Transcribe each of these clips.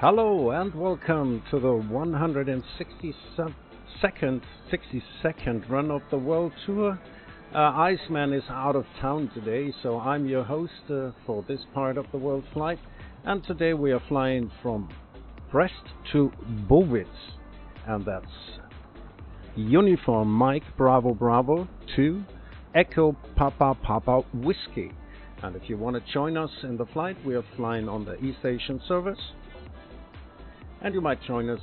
Hello and welcome to the 160-second run of the World Tour. Iceman is out of town today, so I'm your host for this part of the world flight. And today we are flying from Brest to Bowitz, and that's Uniform Mike Bravo Bravo 2 Echo Papa Papa Whiskey. And if you want to join us in the flight, we are flying on the East Asian service. And you might join us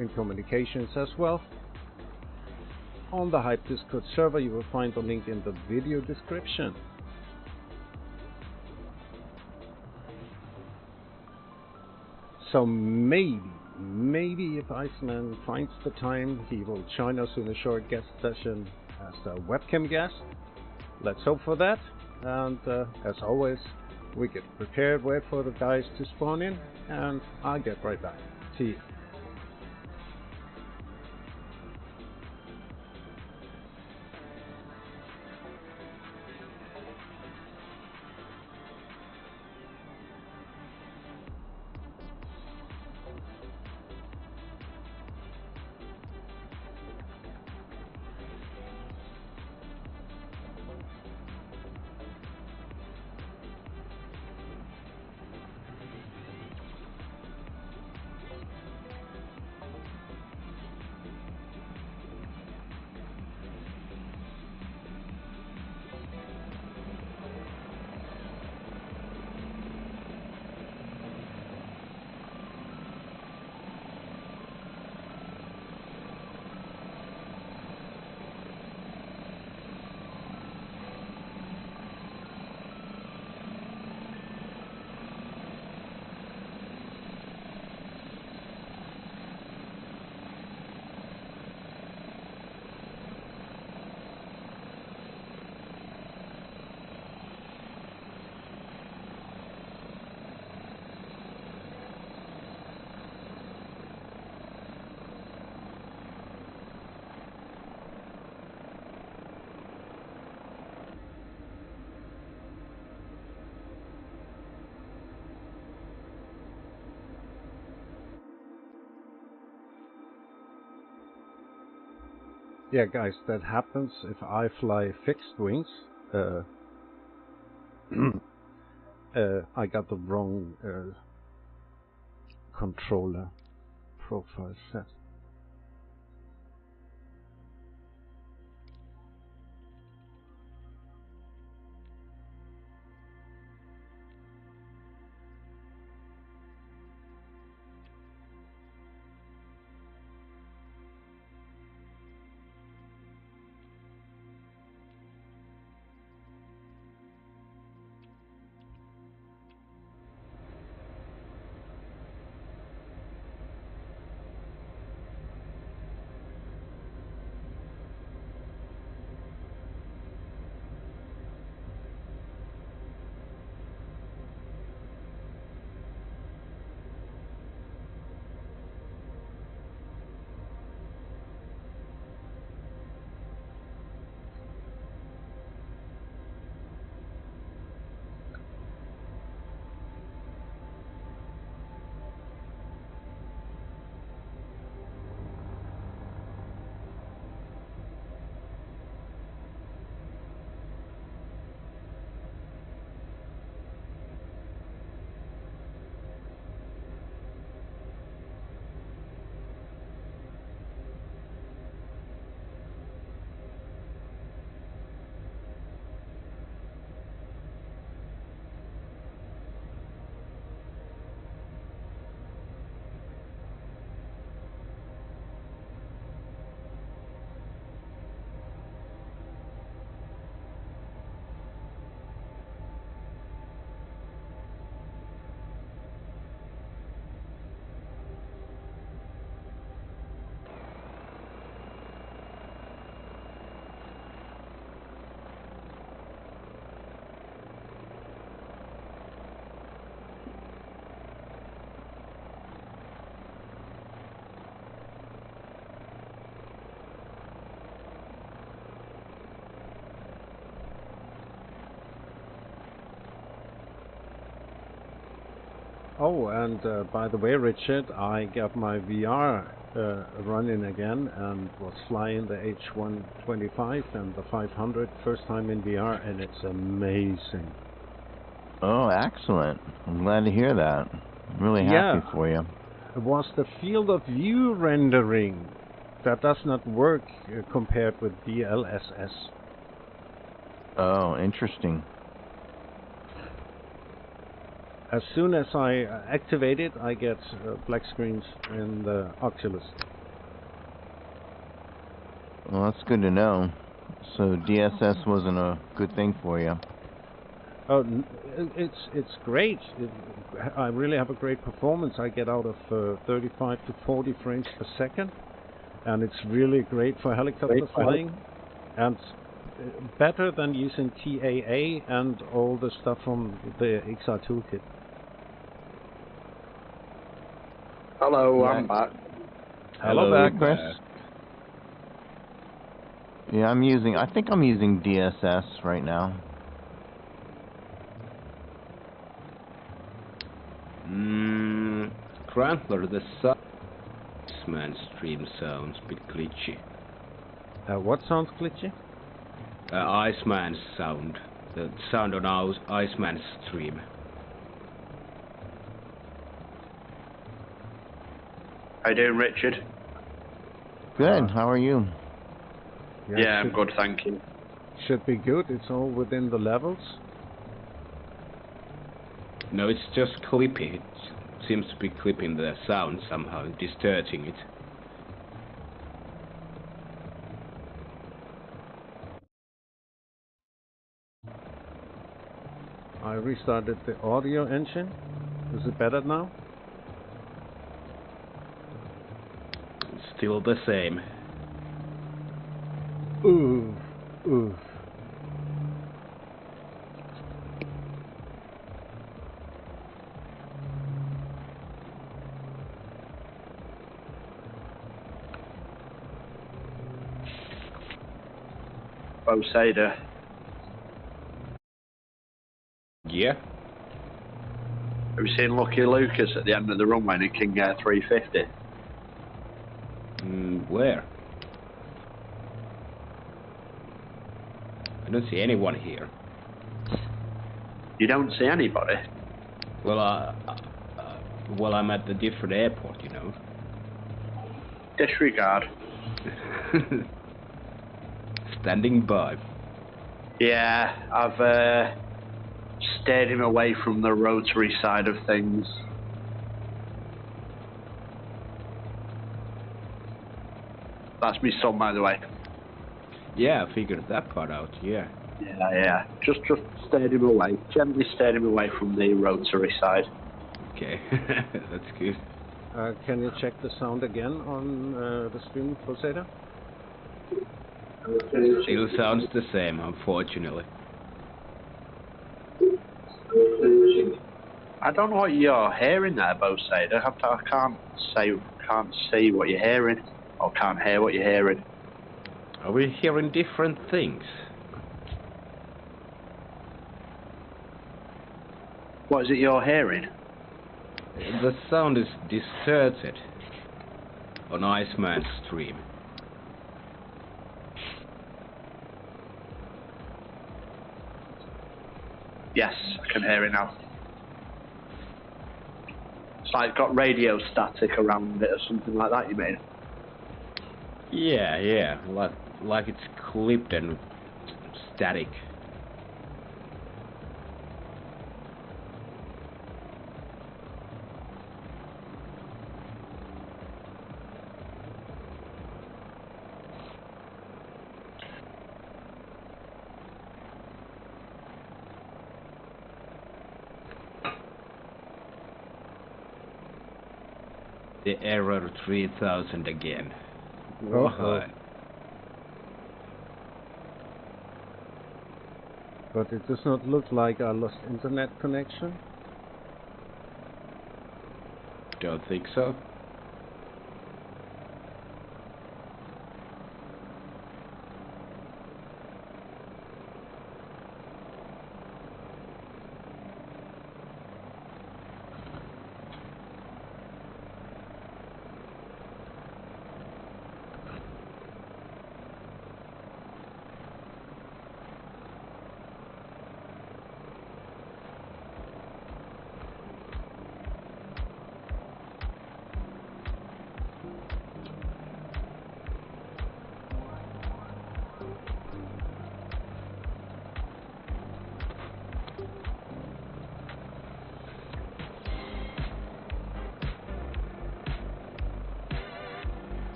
in communications as well. On the Hype Discord server, you will find the link in the video description. So maybe if Iceman finds the time, he will join us in a short guest session as a webcam guest. Let's hope for that. And as always, we get prepared, wait for the guys to spawn in, and I'll get right back. See you. Yeah, guys, that happens if I fly fixed wings. I got the wrong controller profile set. Oh, and by the way, Richard, I got my VR running again and was flying the H125 and the 500 first time in VR, and it's amazing. Oh, excellent. I'm glad to hear that. I'm really happy for you. It was the field of view rendering that does not work compared with DLSS. Oh, interesting. As soon as I activate it, I get black screens in the Oculus. Well, that's good to know. So DSS wasn't a good thing for you. Oh, it's great. I really have a great performance. I get out of 35 to 40 frames per second, and it's really great for helicopter flying, and better than using TAA and all the stuff from the XR toolkit. Hello, I'm back. Hello back, Chris. Yeah, I think I'm using DSS right now. Crumpler, the Iceman stream sounds a bit glitchy. What sounds glitchy? Iceman's sound. The sound on our Iceman's stream. How you doing, Richard? Good, how are you? Yeah, I'm good, thank you. Should be good, it's all within the levels. No, it's just clippy. It seems to be clipping the sound somehow, distorting it. I restarted the audio engine. Is it better now? Still the same. Ooh, ooh. Bosada. Yeah? Have you seen Lucky Lucas at the end of the runway in King Air 350? Where? I don't see anyone here. You don't see anybody? Well, I'm at the different airport, you know. Disregard. Standing by. Yeah, I've steered him away from the rotary side of things. That's me son, by the way. Yeah, I figured that part out, yeah. Yeah. Just steered him away. Gently steered him away from the rotary side. Okay, that's good. Can you check the sound again on the stream, Bosada? Still sounds the same, unfortunately. I don't know what you're hearing there, Bosada. I can't see what you're hearing, or can't hear what you're hearing. Are we hearing different things? What is it you're hearing? The sound is distorted on Iceman's stream. Yes, I can hear it now. It's like got radio static around it or something like that, you mean? Yeah, like it's clipped and static. The error 3000 again. What? But it does not look like I lost internet connection. Don't think so.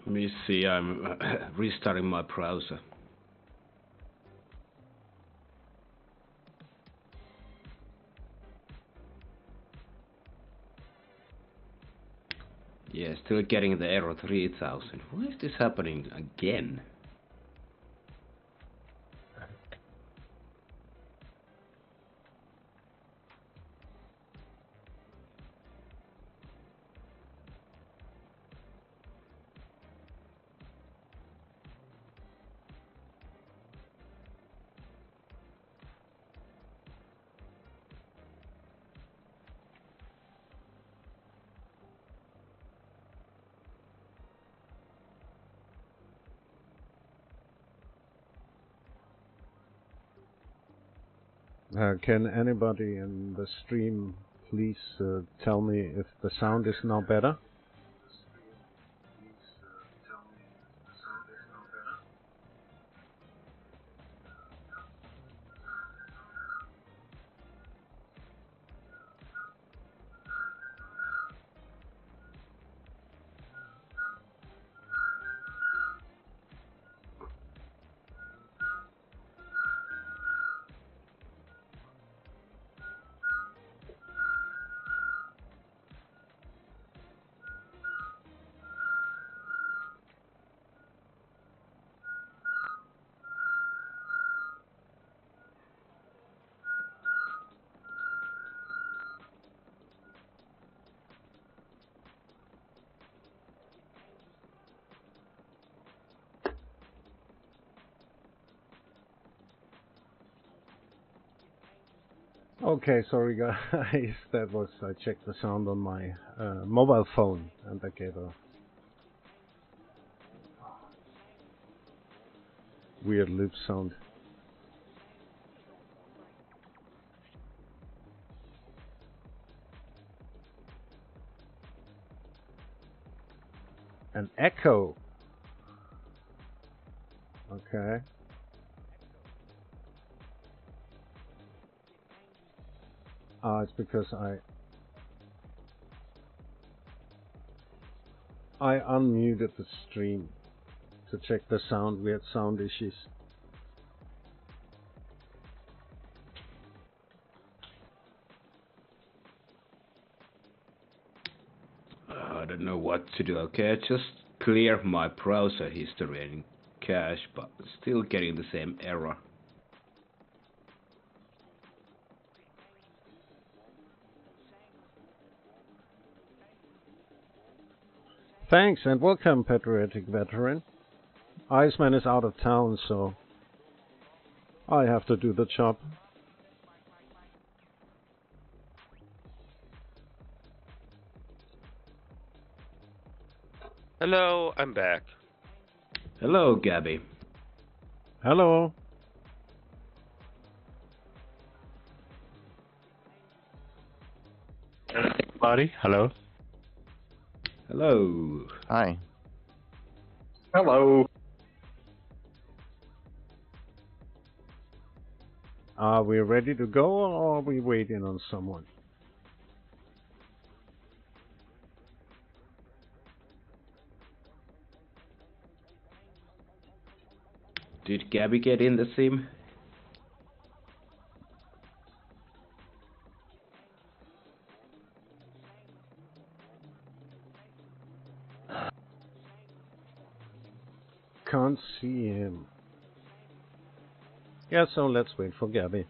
Let me see, I'm restarting my browser. Yeah, still getting the error 3000. Why is this happening again? Can anybody in the stream please tell me if the sound is now better? Okay, sorry guys, that was, I checked the sound on my mobile phone and I gave a weird loop sound. An echo. Okay. It's because I unmuted the stream to check the sound. We had sound issues. I don't know what to do. Okay, I just clear my browser history and cache, but still getting the same error. Thanks and welcome, Patriotic Veteran. Iceman is out of town, so I have to do the job. Hello, I'm back. Hello, Gabby. Hello. Everybody, hello. Hello. Hi. Hello. Are we ready to go or are we waiting on someone? Did Gabby get in the sim? Can't see him. Yeah, so let's wait for Gabby.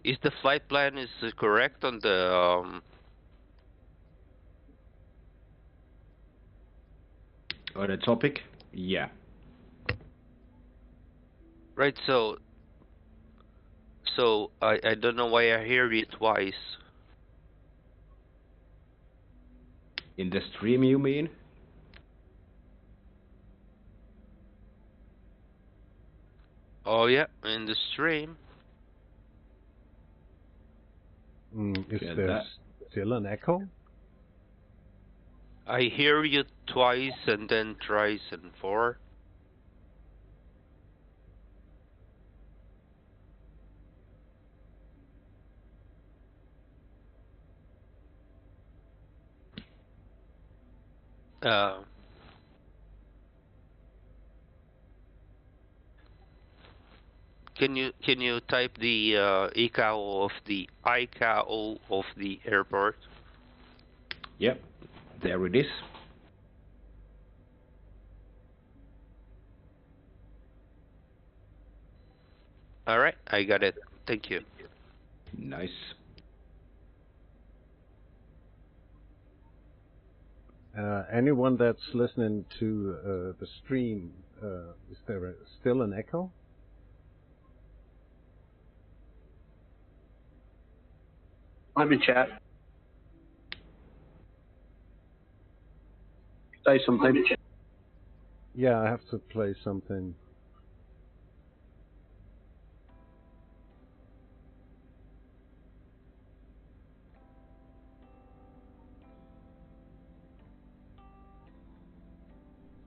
Is the flight plan correct on the On the topic? Yeah. right? So so I don't know why I hear it twice. In the stream, you mean? Oh yeah, in the stream. Is Get there that. still an echo? I hear you twice and then thrice and four. Uh, can you type the ICAO of the airport? Yep. There it is. All right, I got it. Thank you. Nice. Anyone that's listening to the stream, is there still an echo? Let me check. Say something. Yeah, I have to play something.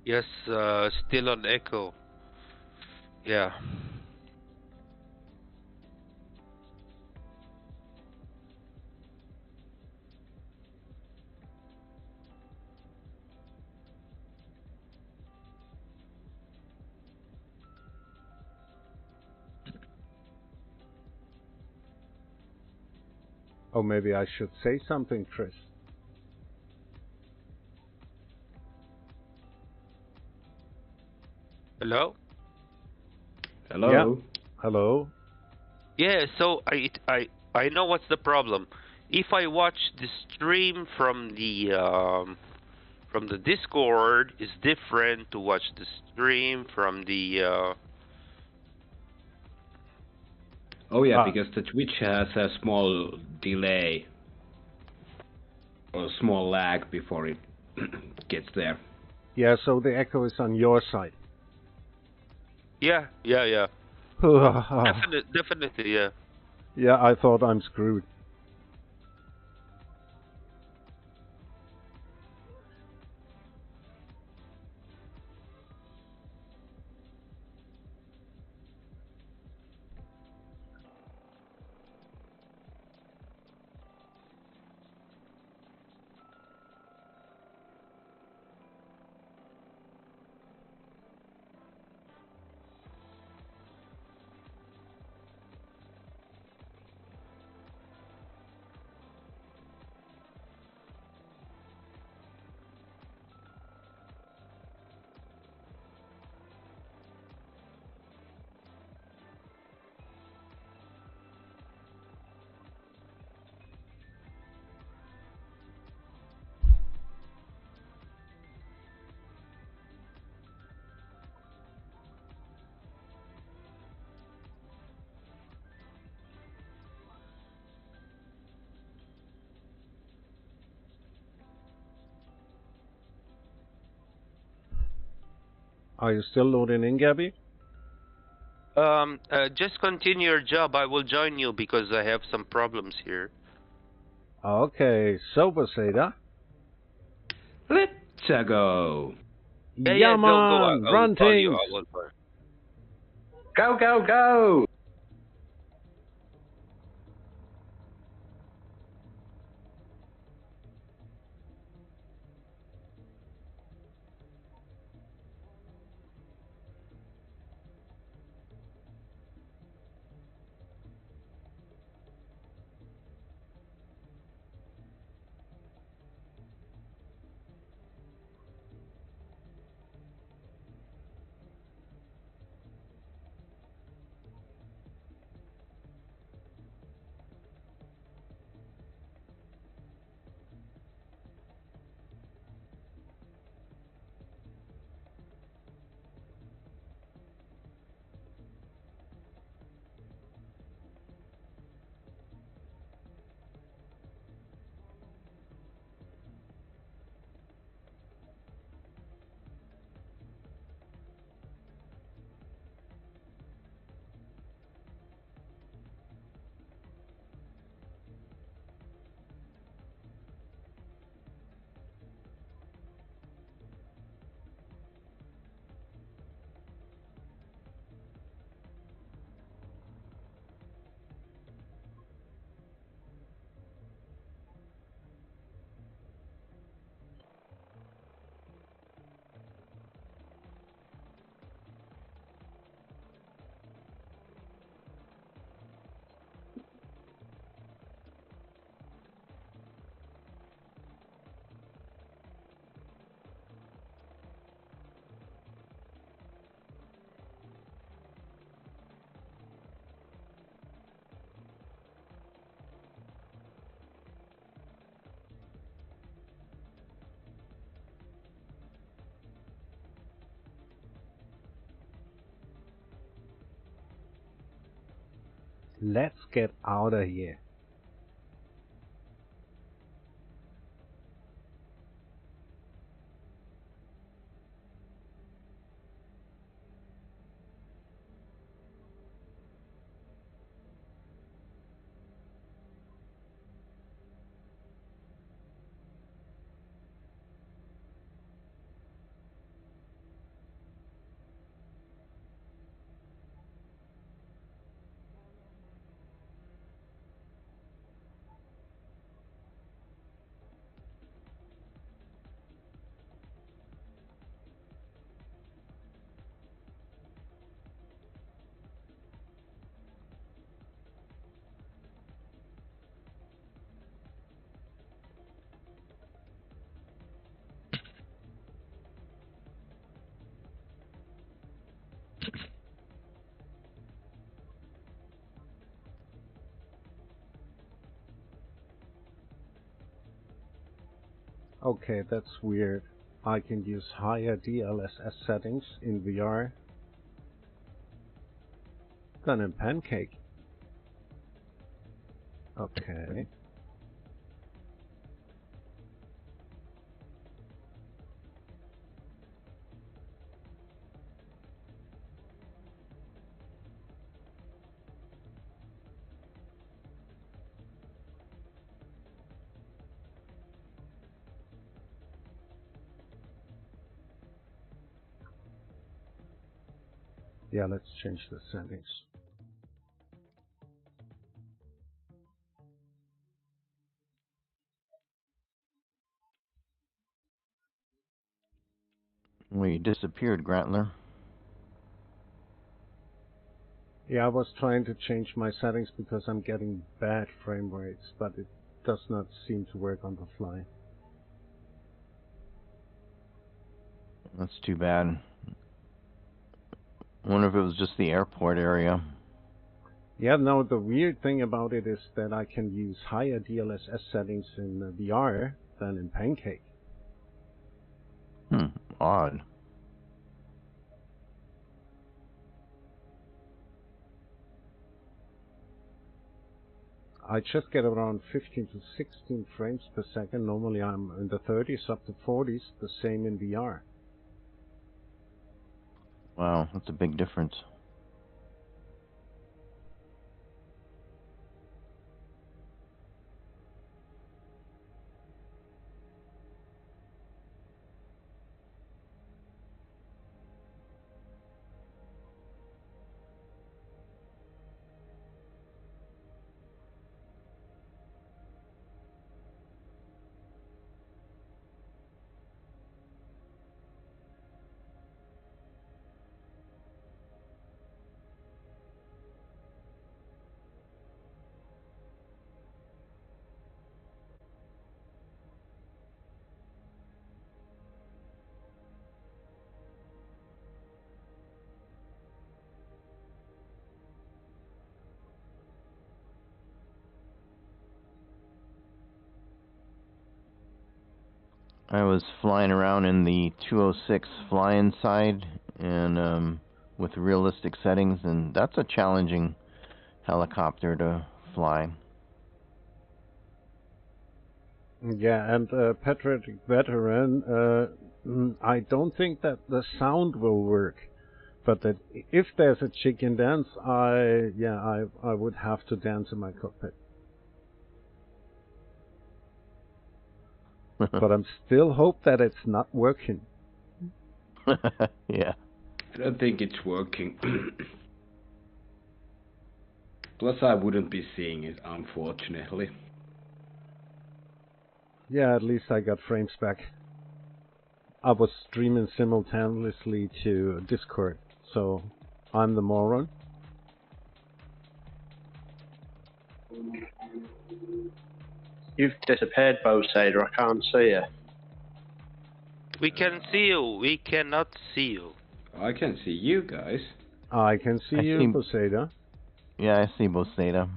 Yes, still on echo. Yeah. Oh, maybe I should say something, Chris. Hello? Hello? Yeah. Hello? Yeah, so I know what's the problem. If I watch the stream from the Discord, is different to watch the stream from the Oh yeah, because the Twitch has a small delay or small lag before it gets there. Yeah, so the echo is on your side. yeah. Yeah, Definitely, yeah. I thought I'm screwed. Are you still loading in, Gabby? Just continue your job. I will join you because I have some problems here. Okay, sober Seda. Let's go. Yeah, go. I Man, will run call you. things. I will call. Go, go, go! Let's get out of here. Okay, that's weird. I can use higher DLSS settings in VR than in Pancake. Okay. Yeah, let's change the settings. Well, you disappeared, Grantler. Yeah, I was trying to change my settings because I'm getting bad frame rates, but it does not seem to work on the fly. That's too bad. I wonder if it was just the airport area. Yeah, no, the weird thing about it is that I can use higher DLSS settings in VR than in Pancake. Odd. I just get around 15 to 16 frames per second. Normally I'm in the 30s up to 40s, the same in VR. Wow, that's a big difference. I was flying around in the 206 fly-in side and with realistic settings, and that's a challenging helicopter to fly. Yeah, and Patrick Veteran, I don't think that the sound will work, but that if there's a chicken dance, I would have to dance in my cockpit. But I'm still hope that it's not working. Yeah. I don't think it's working. Plus, I wouldn't be seeing it, unfortunately. Yeah, at least I got frames back. I was streaming simultaneously to Discord, so I'm the moron. You've disappeared, Bowsader. I can't see you. We can see you. We cannot see you. I can see you guys. I can see you, Bowsader. Yeah, I see Bowsader.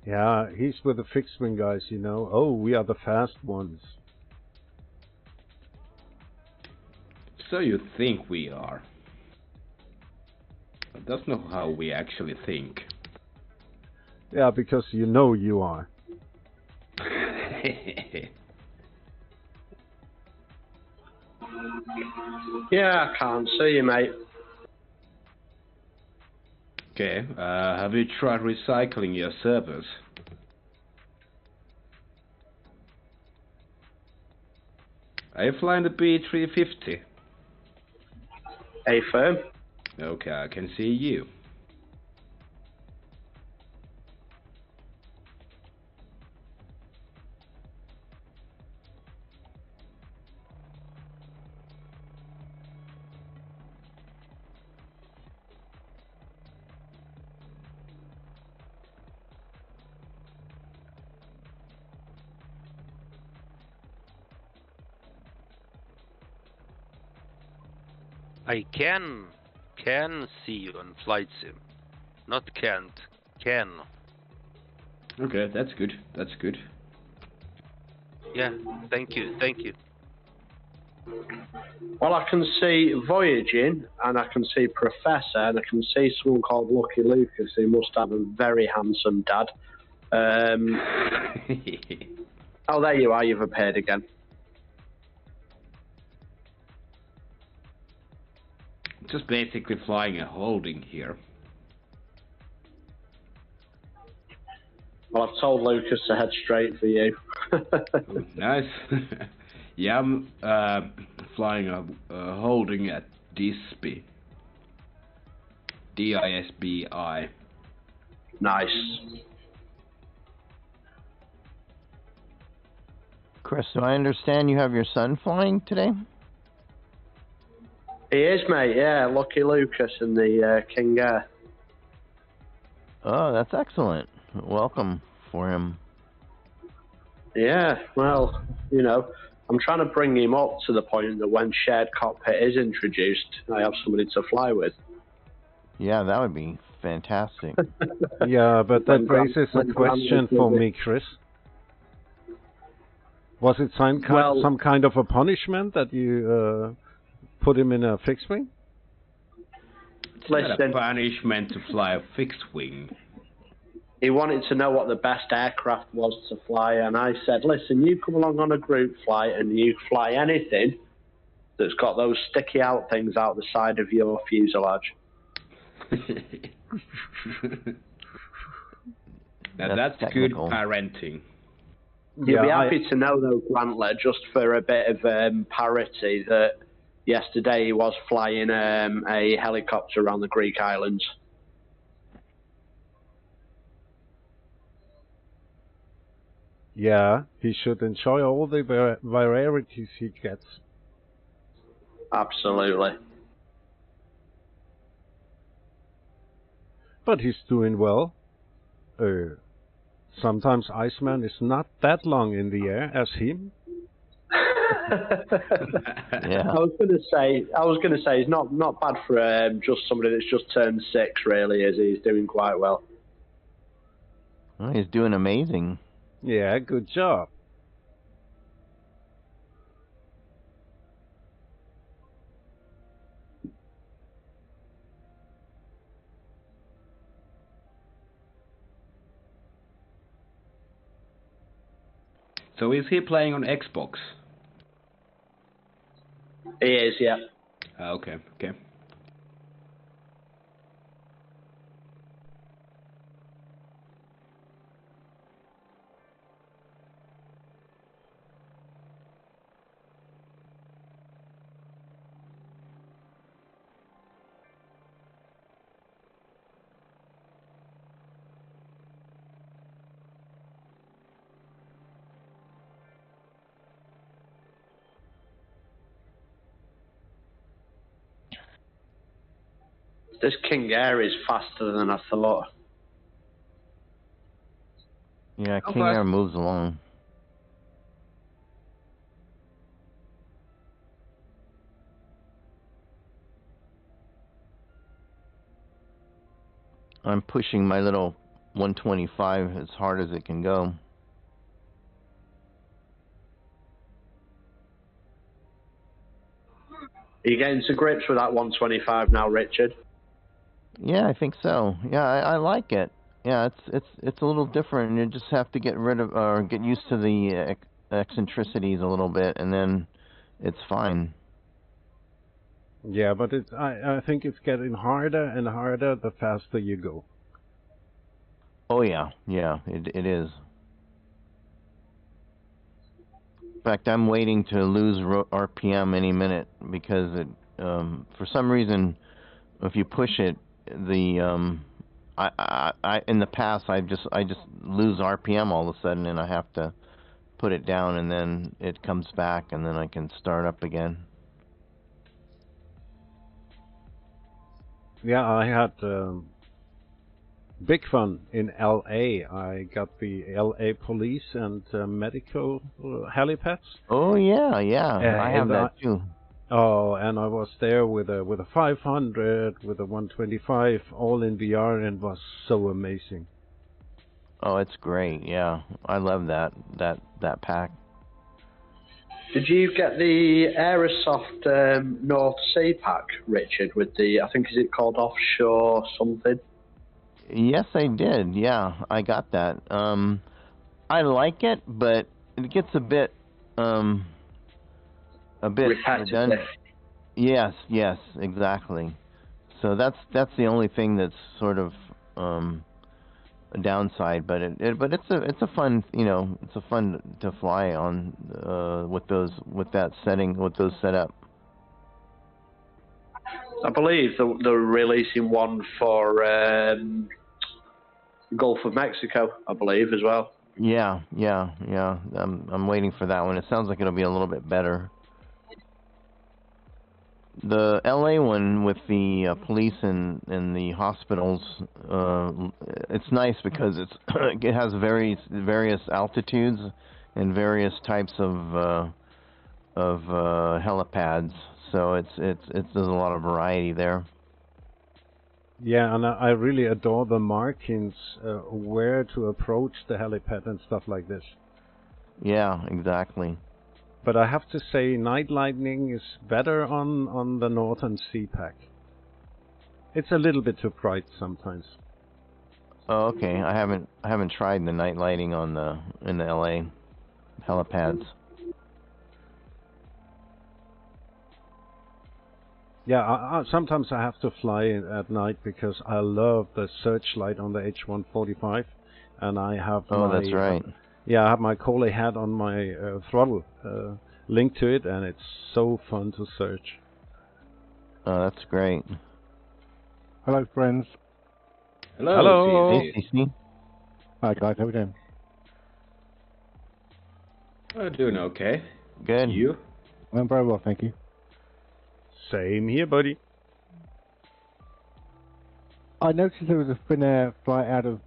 Yeah, he's with the fixed wing guys, you know. Oh, we are the fast ones. So you think we are. That's not how we actually think. Yeah, because you know you are. Yeah, I can't see you, mate. Okay, have you tried recycling your servers? Are you flying the B350? Hey, firm. Okay, I can see you. I can see you on flight sim. Not can't. Can. Okay, that's good. That's good. Yeah, thank you, thank you. Well, I can see Voyaging, and I can see Professor, and I can see someone called Lucky Lucas, who must have a very handsome dad. Oh, there you are. You've appeared again. Just basically flying a holding here. Well, I've told Lucas to head straight for you. Ooh, nice. Yeah, I'm flying a holding at Disby. DISBI. Nice. Chris, do I understand you have your son flying today? He is, mate. Yeah, Lucky Lucas and the King Air. Oh, that's excellent. Welcome for him. Yeah, well, you know, I'm trying to bring him up to the point that when shared cockpit is introduced, I have somebody to fly with. Yeah, that would be fantastic. Yeah, but that raises a when question for me, Chris. Was it some kind of a punishment that you put him in a fixed wing? It's not a punishment to fly a fixed wing. He wanted to know what the best aircraft was to fly, and I said, listen, you come along on a group flight and you fly anything that's got those sticky out things out the side of your fuselage. Now that's good parenting. You'll be happy to know, though, Grantler, just for a bit of parity, that yesterday he was flying a helicopter around the Greek islands. Yeah, he should enjoy all the varieties he gets. Absolutely. But he's doing well. Sometimes Iceman is not that long in the air as him. Yeah. I was gonna say he's not bad for just somebody that's just turned 6. Really, is he? He's doing quite well. Well, he's doing amazing. Yeah, good job. So is he playing on Xbox? He is, yeah. Okay, okay. This King Air is faster than I thought. Yeah, King Air moves along. I'm pushing my little 125 as hard as it can go. Are you getting to grips with that 125 now, Richard? Yeah, I think so. Yeah, I like it. Yeah, it's a little different. You just have to get rid of or get used to the eccentricities a little bit, and then it's fine. Yeah, but I think it's getting harder and harder the faster you go. Oh yeah, yeah, it is. In fact, I'm waiting to lose RPM any minute because for some reason, if you push it, in the past I just lose RPM all of a sudden, and I have to put it down, and then it comes back, and then I can start up again. Yeah, I had big fun in LA. I got the LA police and medical helipads. Oh yeah, yeah, I have And that too. oh, and I was there with a 500, with a 125, all in VR, and was so amazing. Oh, it's great. Yeah, I love that pack. Did you get the Aerosoft North Sea pack, Richard, with the, I think, is it called Offshore something? Yes, I did. Yeah, I got that. I like it, but it gets a bit Repetitive. redundant. Yes, exactly. So that's the only thing that's sort of a downside, but it's a fun, it's a fun to fly on with that setting, with those set up. I believe they're releasing one for Gulf of Mexico, I believe, as well. Yeah. I'm waiting for that one. It sounds like it'll be a little bit better. The LA one with the police and the hospitals, it's nice because it has various altitudes and various types of helipads. So there's a lot of variety there. Yeah, and I really adore the markings where to approach the helipad and stuff like this. Yeah, exactly. But I have to say, Night Lightning is better on the Northern Sea Pack. It's a little bit too bright sometimes. Oh, okay. I haven't tried the night lighting in the LA helipads. Yeah, sometimes I have to fly at night because I love the searchlight on the H145, and I have that's right. I have my Coley hat on my throttle linked to it, and it's so fun to search. Oh, that's great. Hello, friends. Hello. Hey, CC. Hi, guys. How are we doing? Doing okay. Good. You? I'm very well, thank you. Same here, buddy. I noticed there was a Finnair flight out of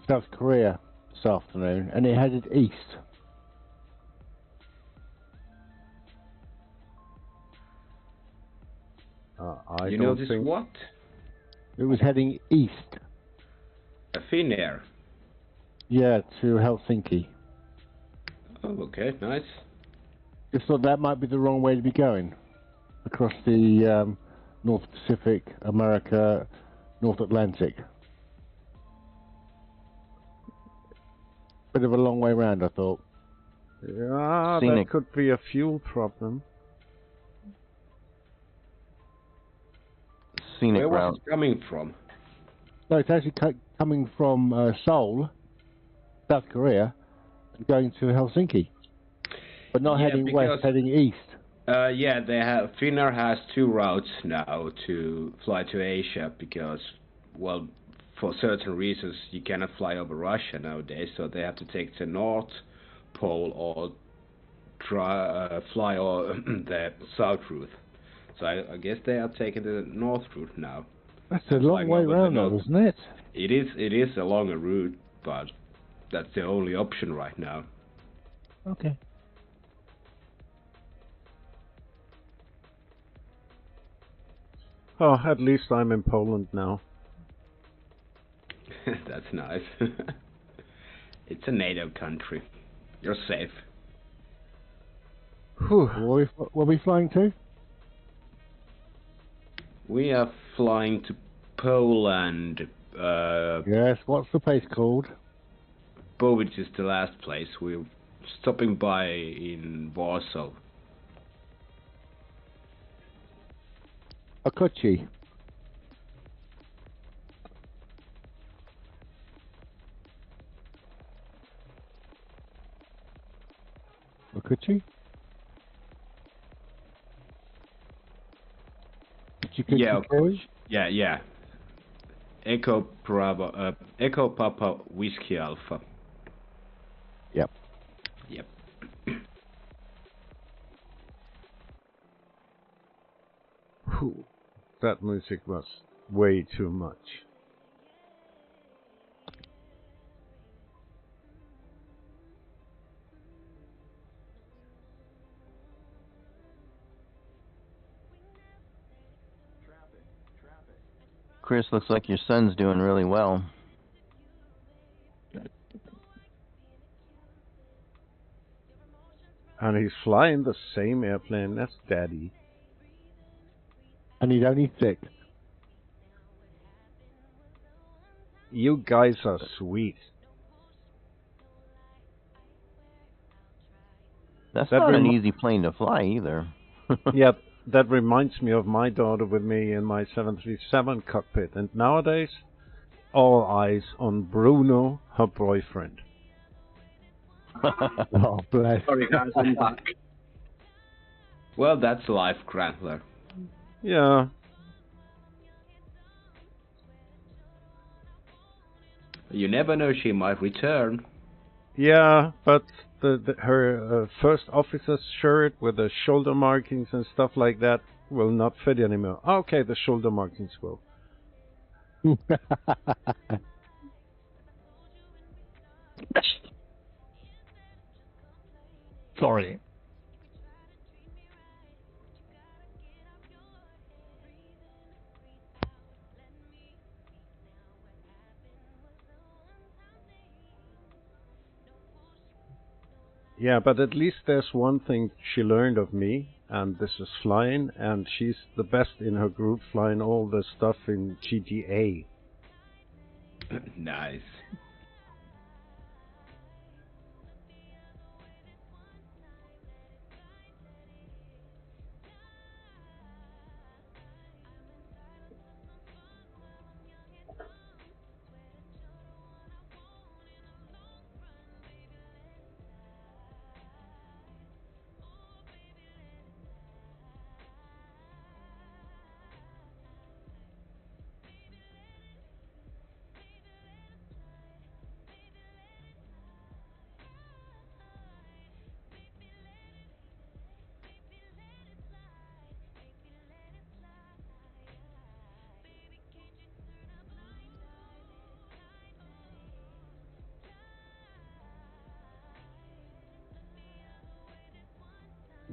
South Korea this afternoon, and it headed east. You noticed what? It was heading east. A Finnair. Yeah, to Helsinki. Oh, okay, nice. Just thought that might be the wrong way to be going. Across the North Pacific, America, North Atlantic. Bit of a long way round, I thought. Yeah, Scenic. that could be a fuel problem. Scenic Where route. was it coming from? No, it's actually coming from Seoul, South Korea, and going to Helsinki. But not heading west, heading east. Yeah, Finnair has two routes now to fly to Asia because, well, for certain reasons you cannot fly over Russia nowadays, so they have to take the North Pole or fly or the South route. So I guess they are taking the North route now. That's a long way round, though, isn't it? It is a longer route, but that's the only option right now. Okay. Oh, at least I'm in Poland now. That's nice. It's a NATO country. You're safe. Whew. Where are we flying to? We are flying to Poland. Yes, what's the place called? Which is the last place. We're stopping by in Warsaw. Okuchi. Okuchi? Yeah, yeah. Echo Papa Whiskey Alpha. Yep. Yep. Whew, that music was way too much. Chris, looks like your son's doing really well. And he's flying the same airplane as Daddy. And he's only 6. You guys are sweet. That's not an easy plane to fly either. Yeah, that reminds me of my daughter with me in my 737 cockpit. And nowadays, all eyes on Bruno, her boyfriend. Oh, bless. Sorry, guys, I'm back. Well, that's life, Grantler. Yeah. You never know, she might return. Yeah, but her first officer's shirt with the shoulder markings and stuff like that will not fit anymore. Okay, the shoulder markings will. Sorry. Yeah, but at least there's one thing she learned of me, and this is flying, and she's the best in her group flying all the stuff in GTA. Nice.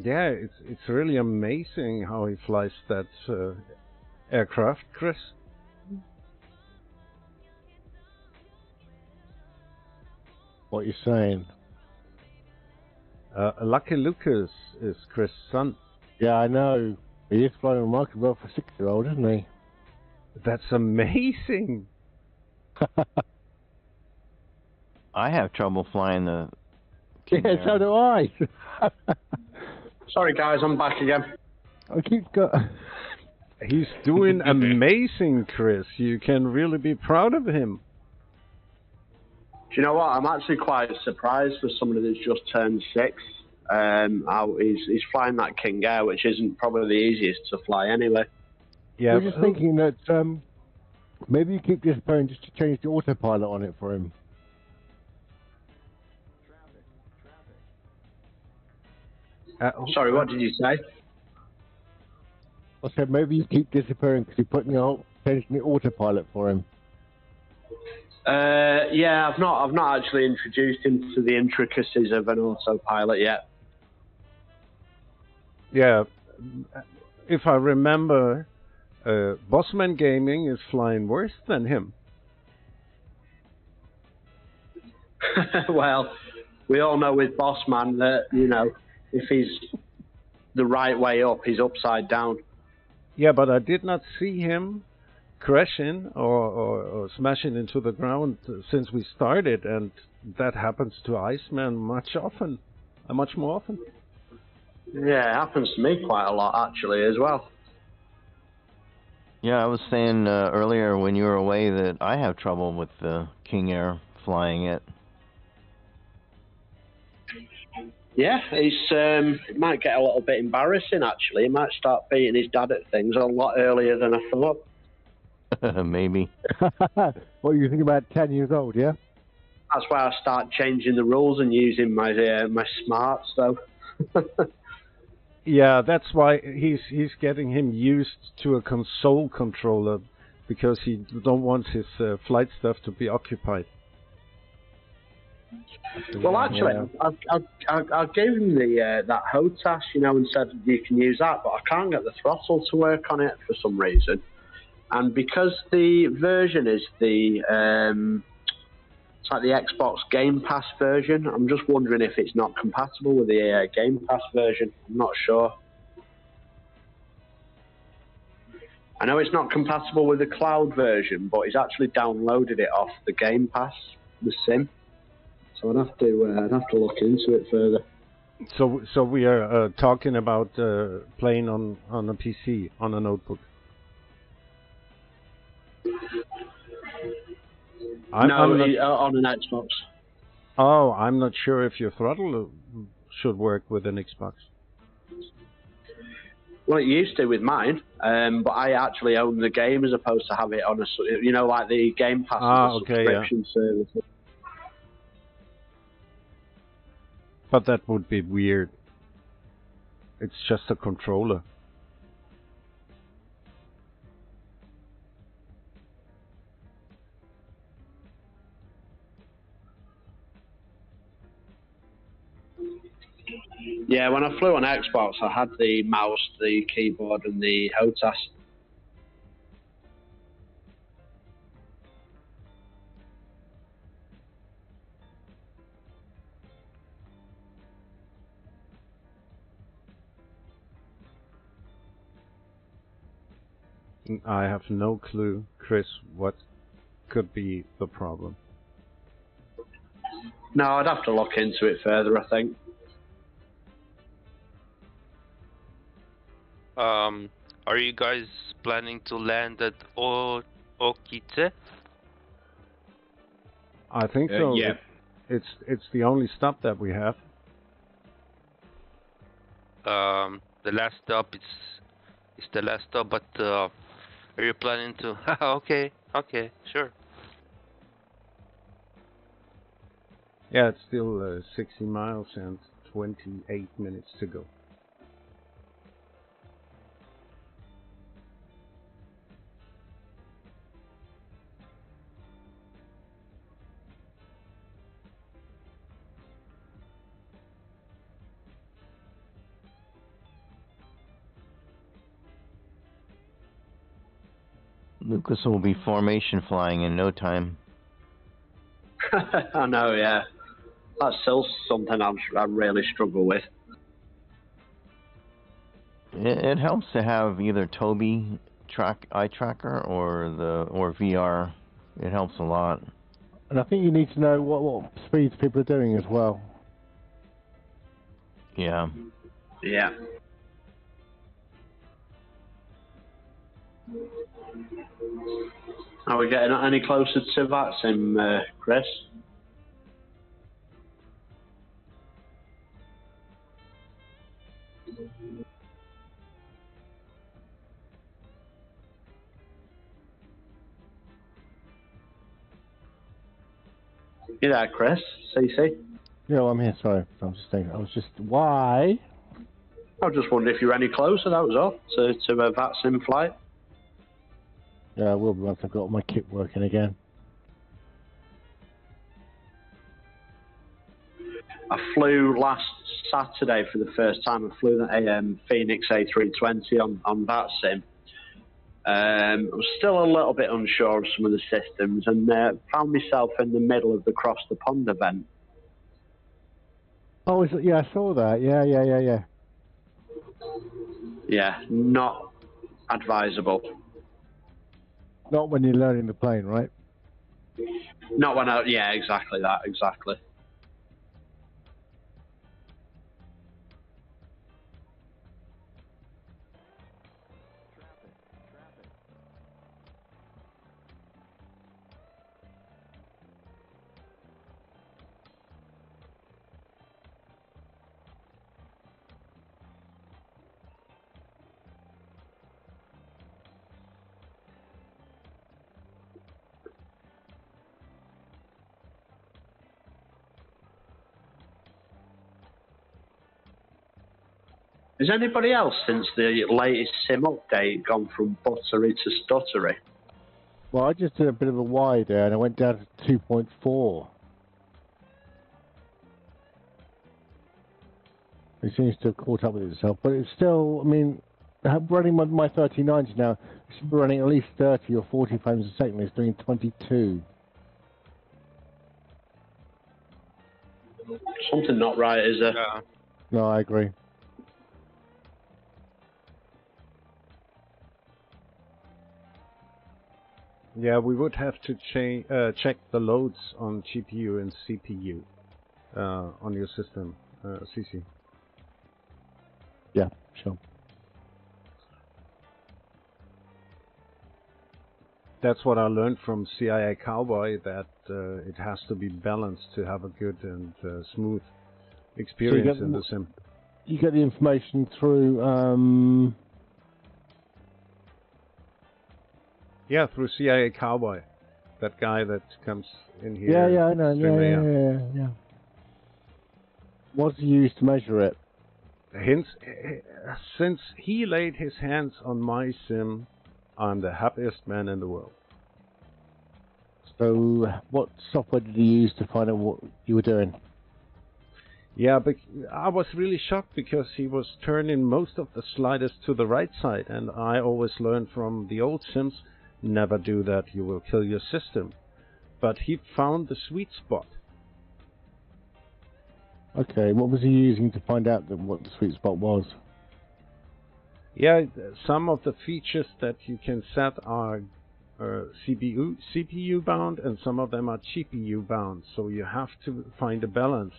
Yeah, it's really amazing how he flies that aircraft, Chris. What are you saying? Lucky Lucas is Chris' son. Yeah, I know. He is flying remarkably well for a 6-year-old, isn't he? That's amazing. I have trouble flying the... Yeah, so do I. Sorry, guys, I'm back again. I keep He's doing amazing, Chris. You can really be proud of him. Do you know what? I'm actually quite surprised for somebody that's just turned 6. He's flying that King Air, which isn't probably the easiest to fly anyway. Yeah, we're just thinking that maybe you keep disappearing just to change the autopilot on it for him. Sorry, what did you say? I said maybe you keep disappearing because you're changing the autopilot for him. Yeah, I've not actually introduced him to the intricacies of an autopilot yet. Yeah, if I remember, Bossman Gaming is flying worse than him. Well, we all know with Bossman that, you know, if he's the right way up, he's upside down. Yeah, but I did not see him crashing or smashing into the ground since we started, and that happens to Iceman much more often. Yeah, it happens to me quite a lot actually as well. Yeah, I was saying earlier when you were away that I have trouble with the King Air flying it. Yeah, it might get a little bit embarrassing actually. He might start beating his dad at things a lot earlier than I thought. Maybe. What you think about 10 years old, yeah? That's why I start changing the rules and using my smarts though. Yeah, that's why he's getting him used to a console controller, because he don't want his flight stuff to be occupied. Well, actually, I gave him that HOTAS, and said you can use that, but I can't get the throttle to work on it for some reason. And because the version is it's like the Xbox Game Pass version, I'm just wondering if it's not compatible with the Game Pass version. I'm not sure. I know it's not compatible with the cloud version, but he's actually downloaded it off the Game Pass, the sim. So I'd have to look into it further. So we are talking about playing on a PC, on a notebook. On an Xbox. Oh, I'm not sure if your throttle should work with an Xbox. Well, it used to with mine, but I actually own the game as opposed to have it on a, like the Game Pass subscription service. But that would be weird. It's just a controller. Yeah, when I flew on Xbox, I had the mouse, the keyboard, and the HOTAS. I have no clue, Chris, what could be the problem. No, I'd have to look into it further, I think. Are you guys planning to land at Okite? I think so. Yeah. It's the only stop that we have. The last stop it's the last stop, but are you planning to? Okay, sure. Yeah, it's still 60 miles and 28 minutes to go. Lucas will be formation flying in no time. I know, yeah. That's still something I really struggle with. It helps to have either Toby eye tracker or VR. It helps a lot. And I think you need to know what speeds people are doing as well. Yeah. Yeah. Are we getting any closer to that sim, Chris? You there, Chris? CC? Yeah, I'm here, sorry. I was just why? I was just wondering if you're any closer, that was all, to a VAT sim flight. Yeah, I will be once I've got my kit working again. I flew last Saturday for the first time. I flew the Phoenix A320 on that sim. I was still a little bit unsure of some of the systems and found myself in the middle of the Cross the Pond event. Oh, yeah, I saw that. Yeah. Yeah, not advisable. Not when you're learning the plane, right? Not when yeah, exactly that, exactly. Has anybody else, since the latest sim update, gone from buttery to stuttery? Well, I just did a bit of a Y there, and I went down to 2.4. It seems to have caught up with itself, but it's still, I mean, running my 3090 now, it should be running at least 30 or 40 frames a second. It's doing 22. Something not right, is there? Yeah. No, I agree. Yeah, we would have to check the loads on GPU and CPU on your system, CC. Yeah, sure. That's what I learned from CIA Cowboy, that it has to be balanced to have a good and smooth experience in the sim. You get the information through... Yeah, through CIA Cowboy, that guy that comes in here. Yeah, I know. Yeah. What's used to measure it? Since he laid his hands on my sim, I'm the happiest man in the world. So, what software did you use to find out what you were doing? Yeah, but I was really shocked because he was turning most of the sliders to the right side, and I always learned from the old sims, never do that, you will kill your system. But he found the sweet spot. Okay, what was he using to find out what the sweet spot was? Yeah, some of the features that you can set are CPU bound, and some of them are GPU bound. So you have to find a balance.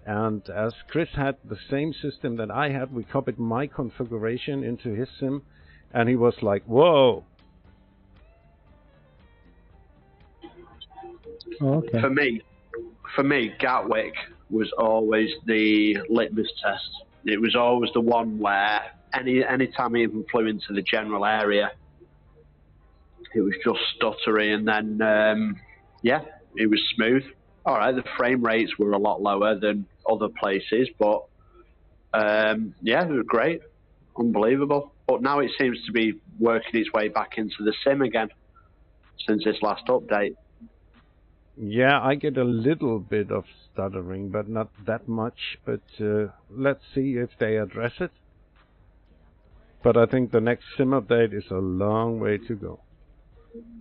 And as Chris had the same system that I had, we copied my configuration into his sim, and he was like, whoa! Oh, okay. For me, Gatwick was always the litmus test. It was always the one where any time he even flew into the general area, it was just stuttery, and then yeah, it was smooth. All right, the frame rates were a lot lower than other places, but yeah, it was great, unbelievable. But now it seems to be working its way back into the sim again since this last update. Yeah, I get a little bit of stuttering, but not that much. But let's see if they address it. But I think the next sim update is a long way to go.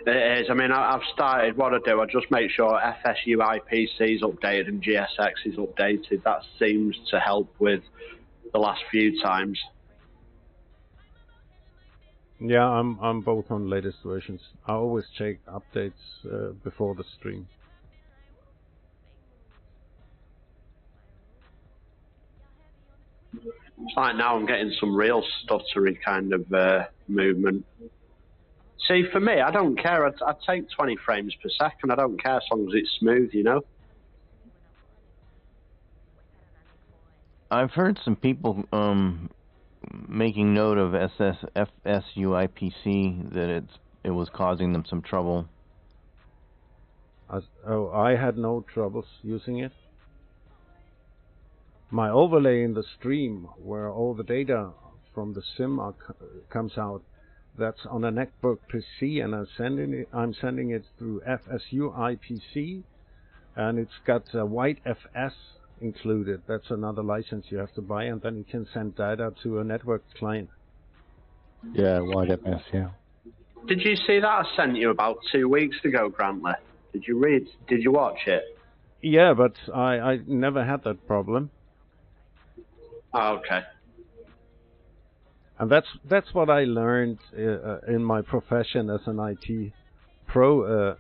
It is. I mean, I've started, what I do, I just make sure FSU IPC is updated and GSX is updated. That seems to help with the last few times. Yeah, I'm both on latest versions. I always check updates before the stream. It's like now I'm getting some real stuttery kind of movement. See, for me, I don't care. I take 20 frames per second. I don't care as long as it's smooth, you know? I've heard some people making note of FSUIPC that it was causing them some trouble. I had no troubles using it. My overlay in the stream, where all the data from the sim comes out, that's on a netbook PC, and I'm sending it through FSU IPC, and it's got a white FS included. That's another license you have to buy, and then you can send data to a network client. Yeah, white FS, yeah. Did you see that I sent you about 2 weeks ago, Grantley? Did you watch it? Yeah, but I never had that problem. Oh, okay. And that's what I learned in my profession as an IT pro.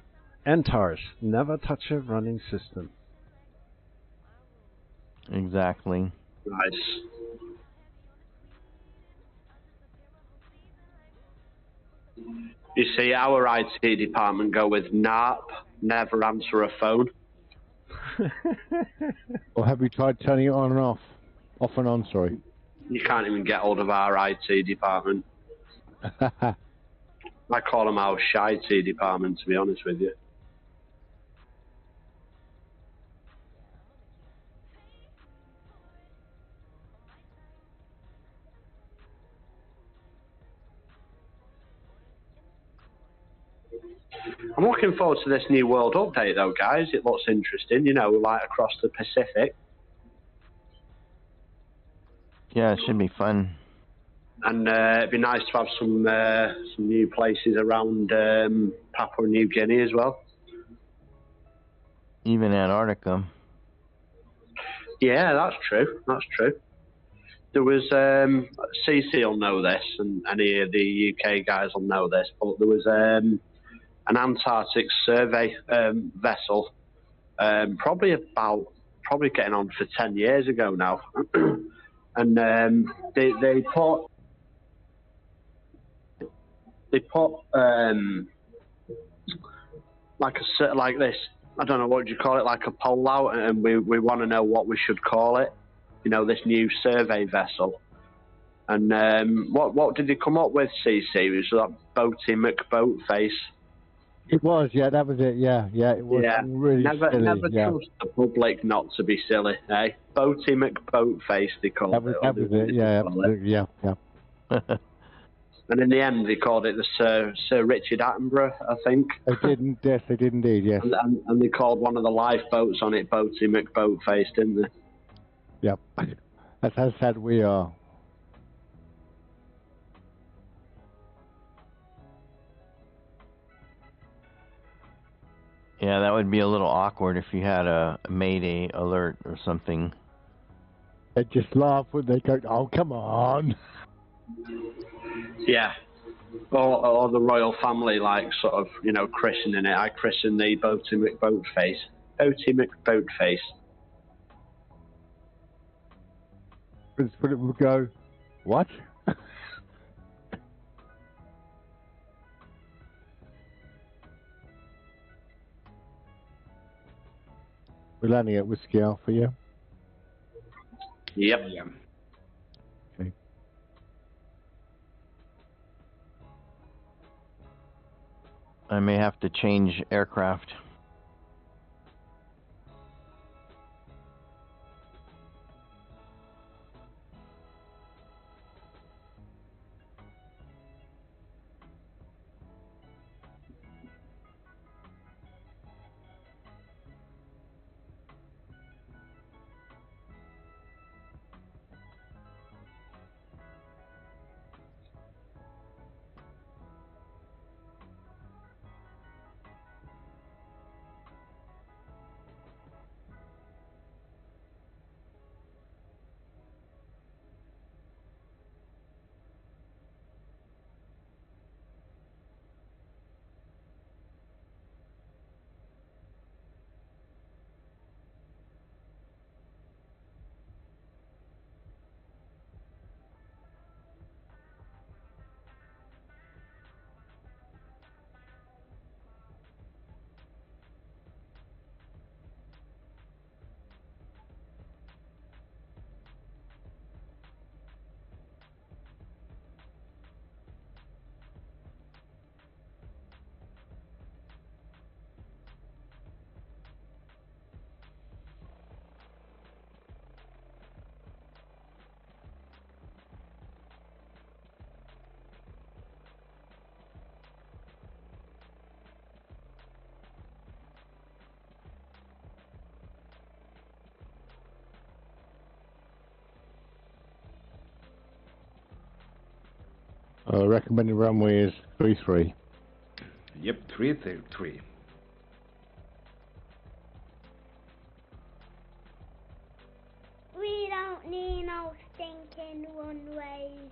NTARS, never touch a running system. Exactly. Nice. You see, our IT department go with NARP, never answer a phone. Or have you tried turning it on and off? Off and on, sorry. You can't even get hold of our IT department. I call them our shy IT department, to be honest with you. I'm looking forward to this new world update, though, guys. It looks interesting, you know, like across the Pacific. Yeah, it should be fun. And it'd be nice to have some new places around Papua New Guinea as well. Even Antarctica. Yeah, that's true. That's true. There was CC will know this, and any of the UK guys will know this, but there was an Antarctic survey vessel, probably getting on for 10 years ago now, and they put like this. I don't know what you call it, like a poll out, and we want to know what we should call it. You know, this new survey vessel. And what did they come up with, CC? It was that Boaty McBoatface. It was, yeah, that was it, yeah, it was really never silly. Never trust the public not to be silly, eh? Boaty McBoatface, they called it. That was it, yeah, absolutely, yeah. And in the end, they called it the Sir Richard Attenborough, I think. They did indeed, yes. And they called one of the lifeboats on it Boaty McBoatface, didn't they? Yep. That's how sad we are. Yeah, that would be a little awkward if you had a Mayday alert or something. They'd just laugh when they go, oh, come on. Yeah. Or the royal family, like, sort of, you know, christening it. I christened the Boaty McBoatface. Boaty McBoatface. Prince Philip would go, what? We're landing at Whiskey Alpha, yeah? Yep. Yeah. Okay. I may have to change aircraft. Recommended runway is 33. Yep, 333. We don't need no stinking runways.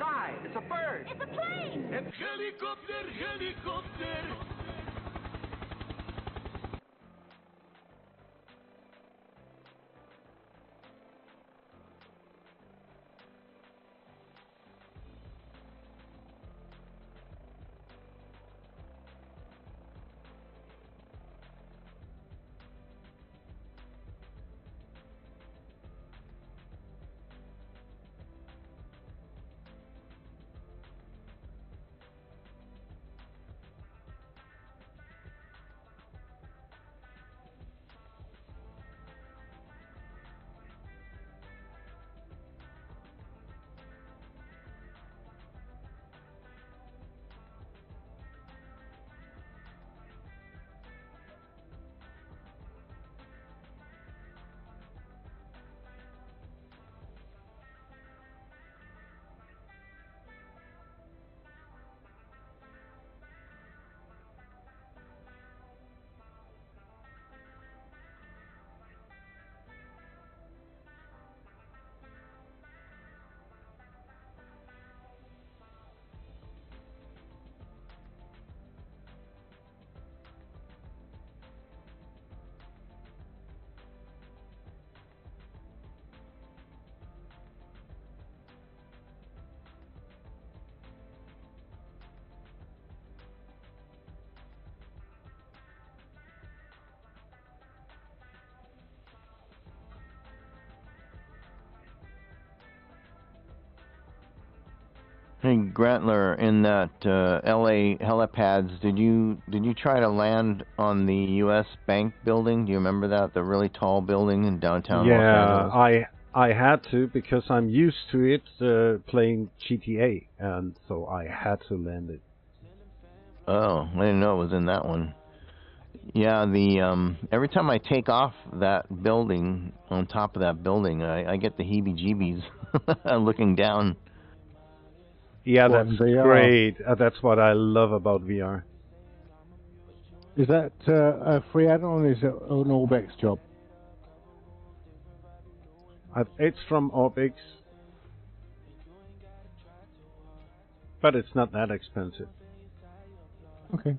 outside. It's a bird. It's a plane. It's helicopter, helicopter. Hey Grantler, in that LA helipads, did you try to land on the U.S. Bank building? Do you remember that, the really tall building in downtown Los Angeles? Yeah, I had to because I'm used to it playing GTA, and so I had to land it. Oh, I didn't know it was in that one. Yeah, the every time I take off that building, on top of that building, I get the heebie-jeebies looking down. Yeah, that's great. That's what I love about VR. Is that a free add-on or is it an Orbex job? It's from Orbex, but it's not that expensive. Okay.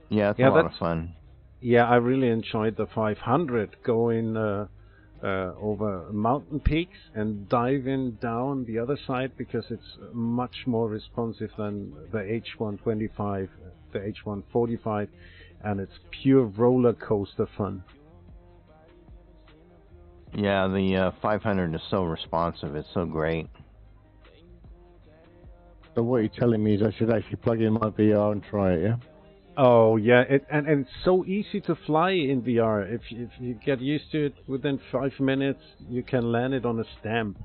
Yeah, it's a lot of fun. Yeah, I really enjoyed the 500 going over mountain peaks and diving down the other side because it's much more responsive than the H125, the H145, and it's pure roller coaster fun. Yeah, the 500 is so responsive. It's so great. So what you're telling me is I should actually plug in my VR and try it, yeah? Oh yeah, and it's so easy to fly in VR. If you get used to it, within 5 minutes you can land it on a stamp.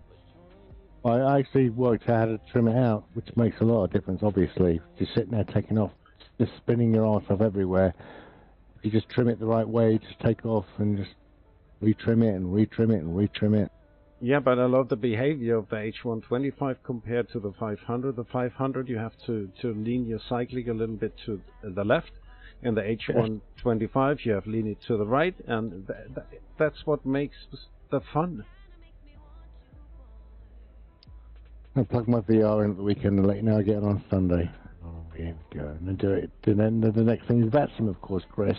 I actually worked out how to trim it out, which makes a lot of difference. Obviously, just sitting there taking off, just spinning your arse off everywhere. If you just trim it the right way, just take off and just retrim it and retrim it and retrim it. Yeah, but I love the behavior of the H125 compared to the 500. The 500 you have to lean your cycling a little bit to the left, and the H125 you have lean it to the right, and that's what makes the fun. I'll plug my VR in at the weekend and let you know I get it on Sunday. Oh, here we go. And then do it. And then the next thing is VATSIM, of course, Chris.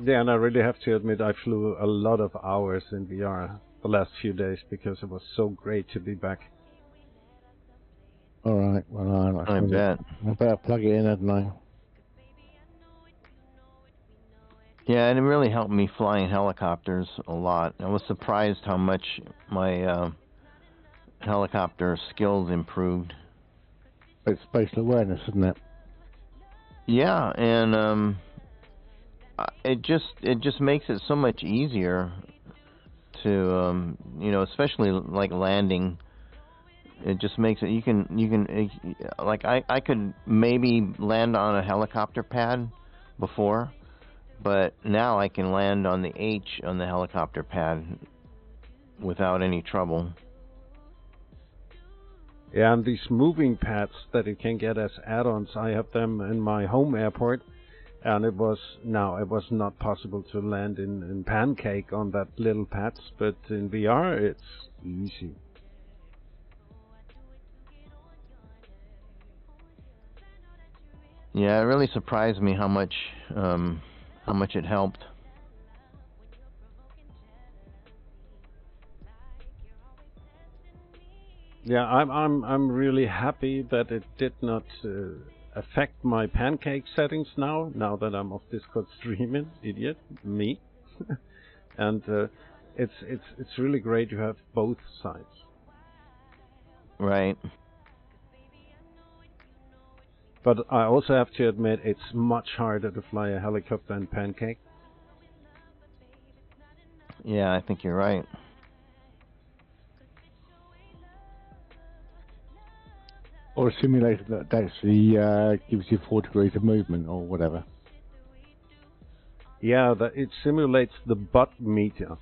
Yeah, and I really have to admit I flew a lot of hours in VR the last few days because it was so great to be back. Alright, well, I bet. I better plug it in, hadn't I? Yeah, and it really helped me flying helicopters a lot. I was surprised how much my helicopter skills improved. It's spatial awareness, isn't it? Yeah, and it just makes it so much easier to especially like landing. It just makes it you can like I could maybe land on a helicopter pad before, but now I can land on the H on the helicopter pad without any trouble. Yeah, and these moving pads that you can get as add-ons, I have them in my home airport. and it was not possible to land in Pancake on that little pads, but in VR it's easy. Yeah, it really surprised me how much it helped. Yeah, I'm really happy that it did not affect my Pancake settings now that I'm off Discord streaming. Idiot, me. And it's really great to have both sides. Right. But I also have to admit it's much harder to fly a helicopter in Pancake. Yeah, I think you're right. Or a simulator that actually gives you 4 degrees of movement or whatever. Yeah, it simulates the butt meter,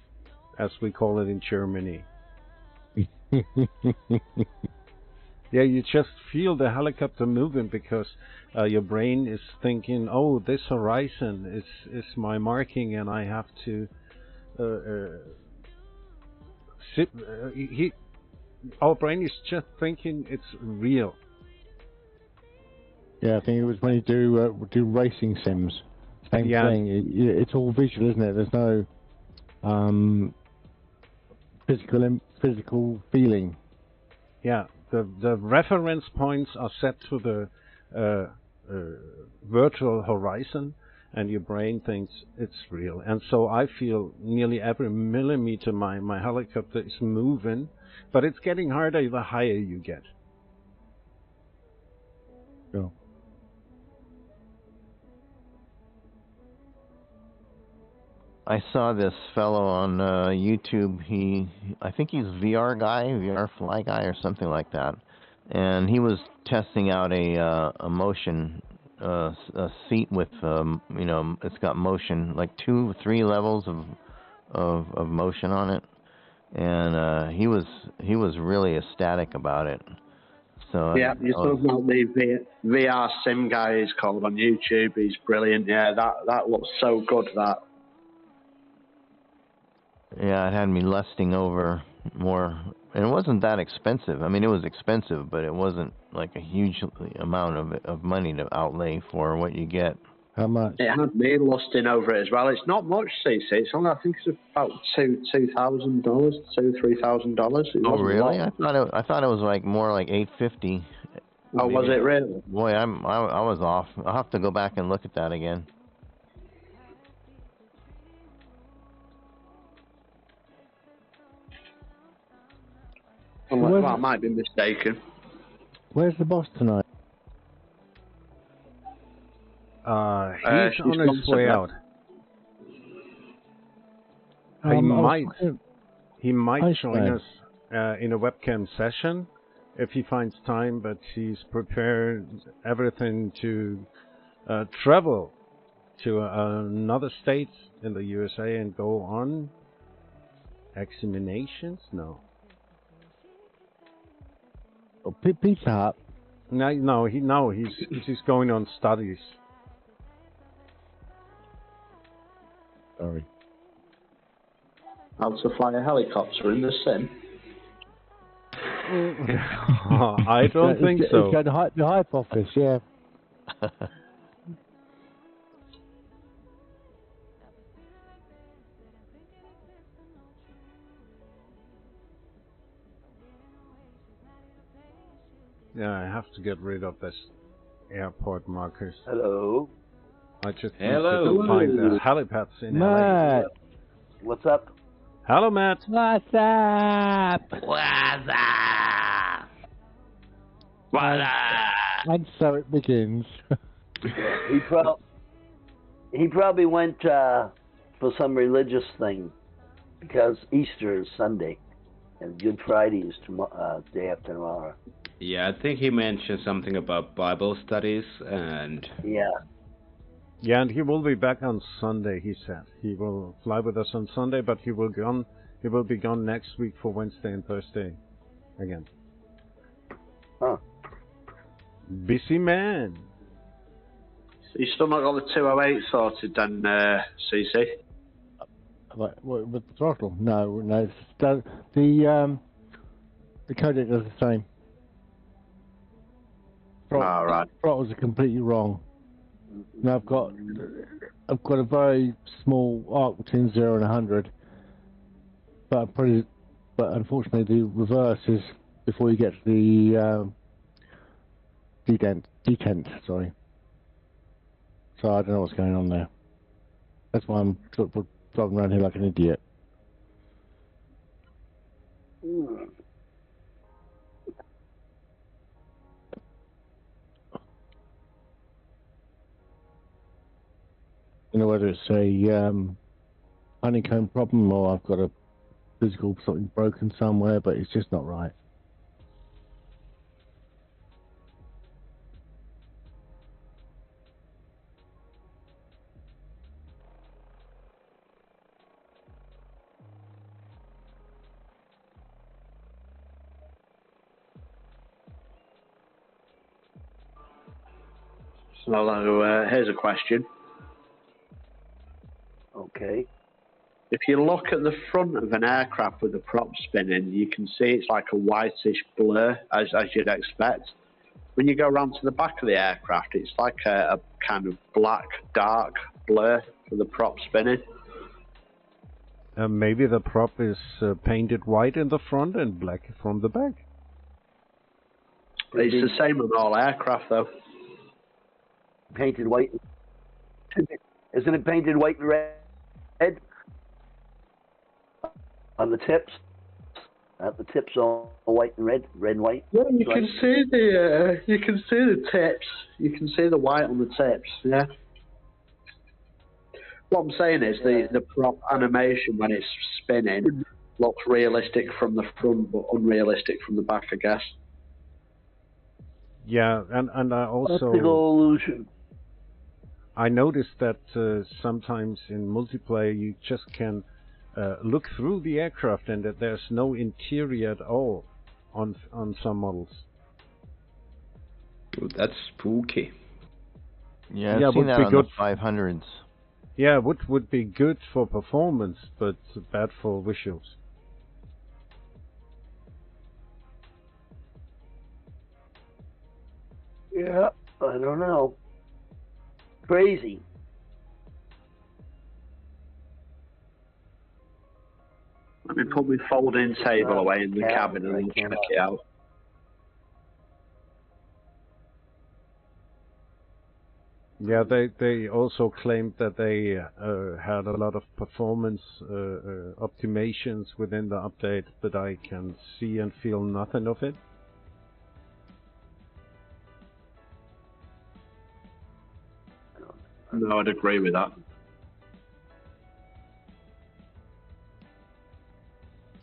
as we call it in Germany. Yeah, you just feel the helicopter moving because your brain is thinking, oh, this horizon is my marking and I have to our brain is just thinking it's real. Yeah, I think it was when you do racing sims. Same thing. It's all visual, isn't it? There's no physical feeling. Yeah, the reference points are set to the virtual horizon, and your brain thinks it's real. And so I feel nearly every millimeter my helicopter is moving, but it's getting harder the higher you get. Sure. I saw this fellow on YouTube. I think he's VR fly guy or something like that, and he was testing out a motion a seat with it's got motion, like 2-3 levels of motion on it, and he was really ecstatic about it. So yeah, you're talking about the VR sim guy. He's called on YouTube. He's brilliant. Yeah, that looks so good. That. Yeah, it had me lusting over more, and it wasn't that expensive. I mean, it was expensive, but it wasn't like a huge amount of money to outlay for what you get. How much? It had me lusting over it as well. It's not much, CC. It's only, I think it's about $2,000, $3,000. Oh, really? I thought it was like more like $850. Oh, was it really? Boy, I was off. I'll have to go back and look at that again. Well, I might be mistaken. Where's the boss tonight? He's on his way out. He might join us in a webcam session if he finds time, but he's prepared everything to travel to another state in the USA and go on examinations. Oh, Pizza Hut. He's going on studies. Sorry. How to fly a helicopter in the sim? I don't think so. It's got the hypothesis, yeah. Yeah, I have to get rid of this airport markers. Hello. I just need to find the helipads in Matt. LA. What's up? Hello, Matt. What's up? What's up? What's up? And so it begins. He probably went for some religious thing because Easter is Sunday and Good Friday is day after tomorrow. Yeah, I think he mentioned something about Bible studies and... Yeah. Yeah, and he will be back on Sunday, he said. He will fly with us on Sunday, but he will be gone next week for Wednesday and Thursday again. Huh. Busy man. You still not got the 208 sorted then, CC? What, with the throttle? No, no. The codec does the same. Right. Throttles are completely wrong. Now I've got a very small arc between 0 and 100, but unfortunately the reverse is before you get to the detent. Sorry. So I don't know what's going on there. That's why I'm driving around here like an idiot. Hmm. I don't know whether it's a honeycomb problem or I've got a physical something broken somewhere, but it's just not right. So here's a question. Okay. If you look at the front of an aircraft with the prop spinning, you can see it's like a whitish blur, as you'd expect. When you go around to the back of the aircraft, it's like a kind of black, dark blur for the prop spinning. Maybe the prop is painted white in the front and black from the back. It's the same on all aircraft, though. Painted white. Isn't it painted white and red? On the tips? The tips are white and red, red and white. Yeah, you can see the tips. You can see the white on the tips. Yeah. What I'm saying is the prop animation when it's spinning looks realistic from the front, but unrealistic from the back, I guess. Yeah, and I also Optical illusion. I noticed that sometimes in multiplayer you just can look through the aircraft and that there's no interior at all on some models. Well, that's spooky. Yeah, Yeah, I've seen would that be on good. the 500s. Yeah, would be good for performance, but bad for visuals. Yeah, I don't know. Crazy. Let me put my folding table away in the cabin and then check it out. Yeah, they also claimed that they had a lot of performance optimizations within the update, but I can see and feel nothing of it. No, I'd agree with that.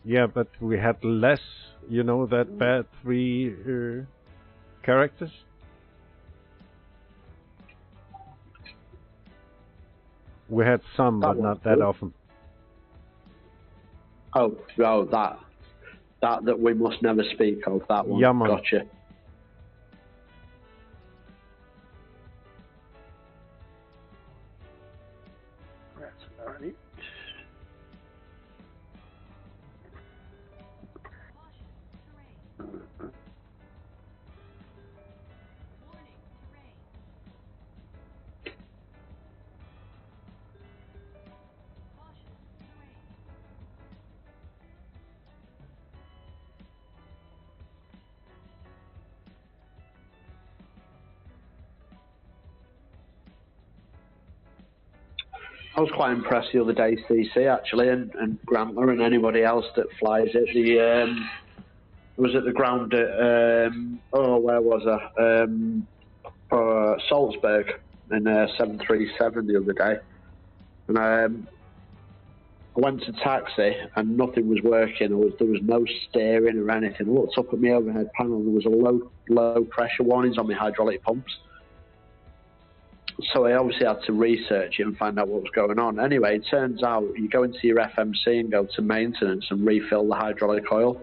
Yeah, but we had less, that bad 3 characters. We had some, but not that often. Oh, that we must never speak of, that one. Yeah, man. Gotcha. That's all right. I was quite impressed the other day, CC, actually, and Grantler and anybody else that flies it. I was at the ground at, where was I? Salzburg in 737 the other day. And I went to taxi and nothing was working. There was no steering or anything. I looked up at my overhead panel and there was a low pressure warnings on my hydraulic pumps. So I obviously had to research it and find out what was going on. Anyway, it turns out you go into your FMC and go to maintenance and refill the hydraulic oil,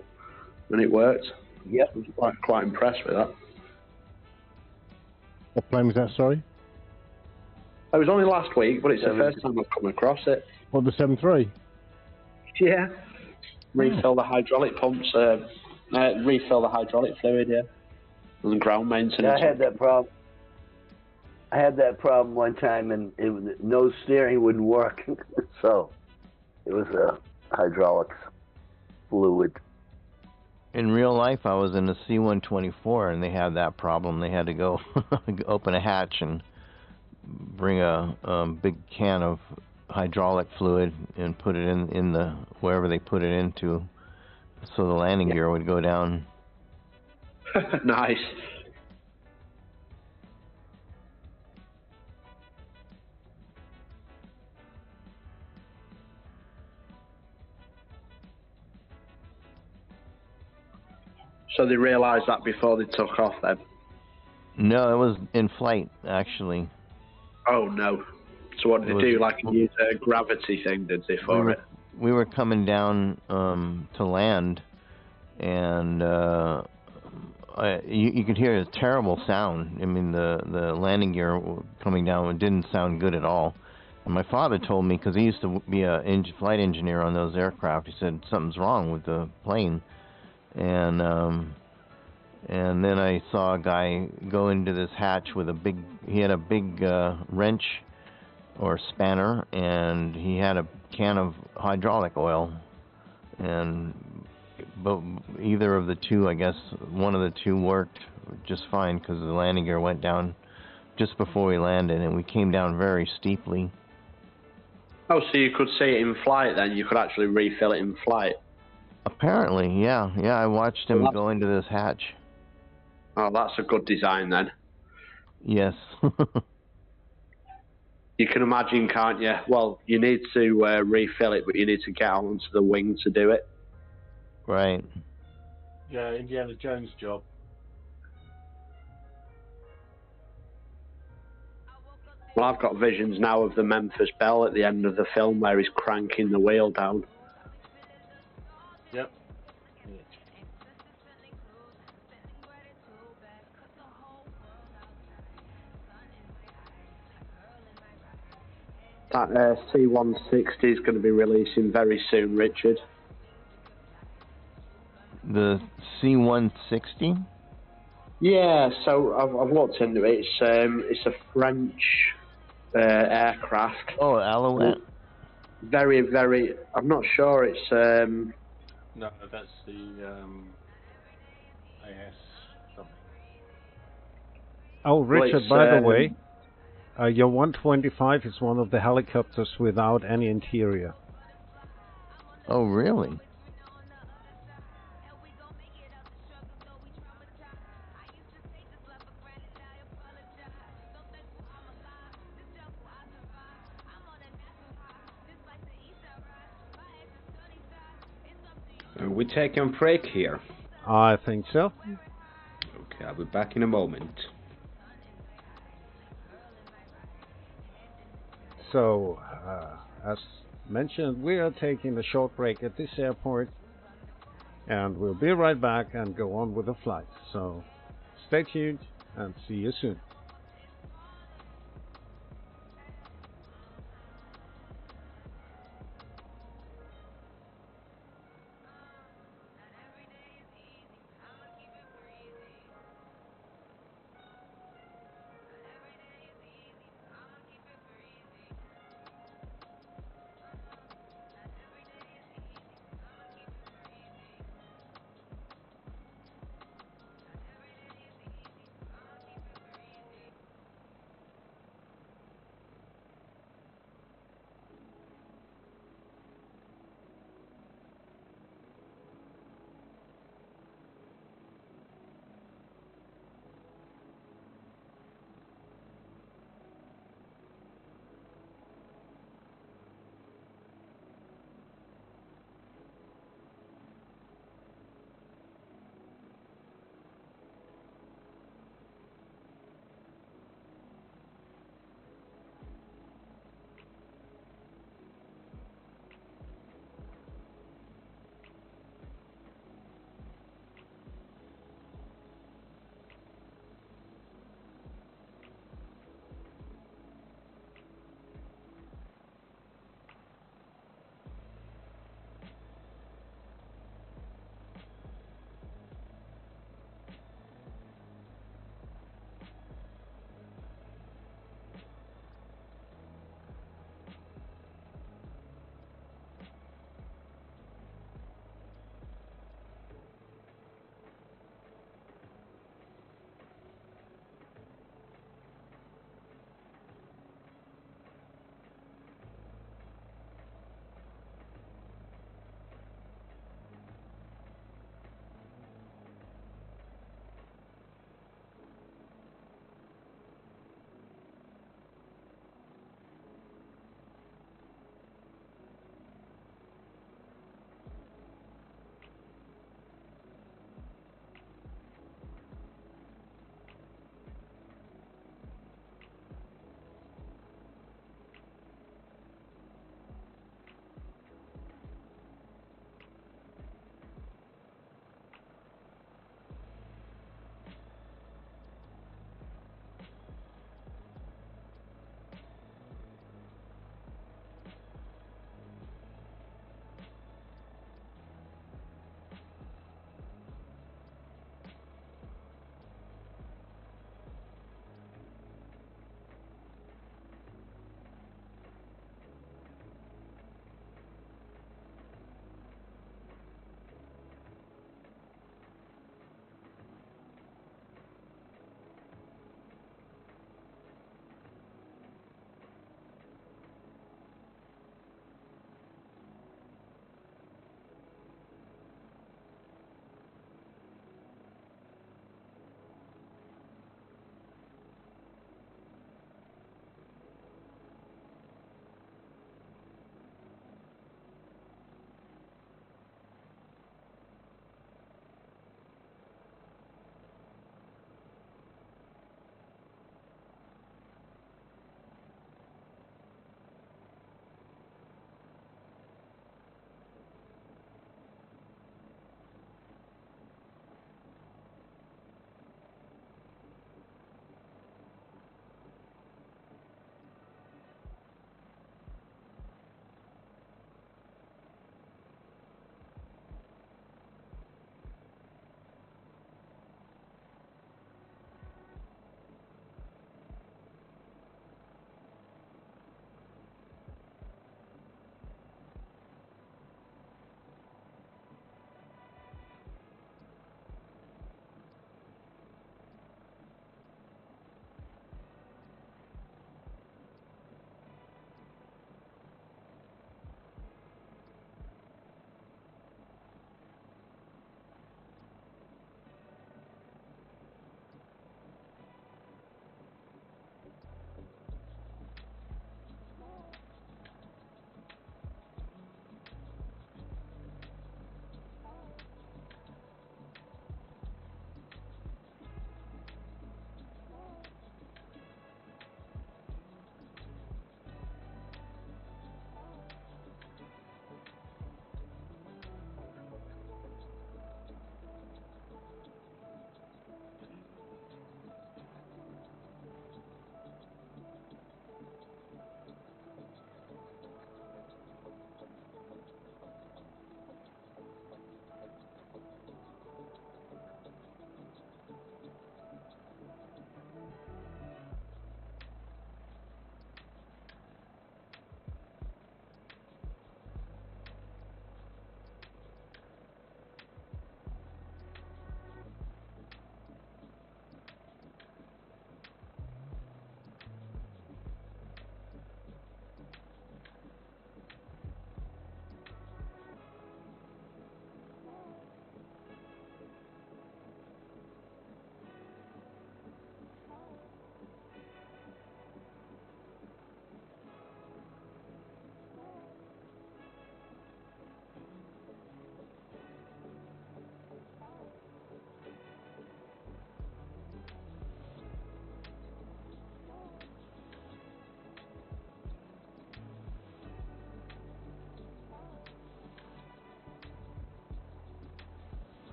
and it worked. Yep. I was quite impressed with that. What plane was that, sorry? It was only last week, but it's the first time I've come across it. What, the 7.3? Yeah. Refill the hydraulic pumps, refill the hydraulic fluid, yeah. And ground maintenance. Yeah, I had that problem. I had that problem one time, and no steering wouldn't work. So it was a hydraulics fluid. In real life, I was in a C-124, and they had that problem. They had to go open a hatch and bring a big can of hydraulic fluid and put it in the wherever they put it into, so the landing gear would go down. Nice. So they realised that before they took off then? No, it was in flight, actually. Oh, no. So what did they do? Like use a gravity thing, did they, for it? We were coming down to land, and you could hear a terrible sound. I mean, the landing gear coming down, it didn't sound good at all. And my father told me, because he used to be a flight engineer on those aircraft, he said something's wrong with the plane. And then I saw a guy go into this hatch with he had a big wrench or spanner, and he had a can of hydraulic oil. And but either of the two, I guess one of the two worked just fine, because the landing gear went down just before we landed, and we came down very steeply. Oh, so you could see it in flight then? You could actually refill it in flight? Apparently, yeah. I watched him go into this hatch. Oh, that's a good design then. Yes. You can imagine, can't you? Well, you need to refill it, but you need to get onto the wing to do it. Right. Yeah, Indiana Jones job. Well, I've got visions now of the Memphis Belle at the end of the film where he's cranking the wheel down. Yep. That C-160 is going to be releasing very soon, Richard. The C-160? Yeah, so I've looked into it. It's a French aircraft. Oh, Alouette. Very, very. I'm not sure. It's No, that's the AS something. Oh, Richard, by the way, your 125 is one of the helicopters without any interior. Oh, really? We're taking a break here. I think so. Okay, I'll be back in a moment. So, as mentioned, we are taking a short break at this airport, and we'll be right back and go on with the flight. So, stay tuned and see you soon.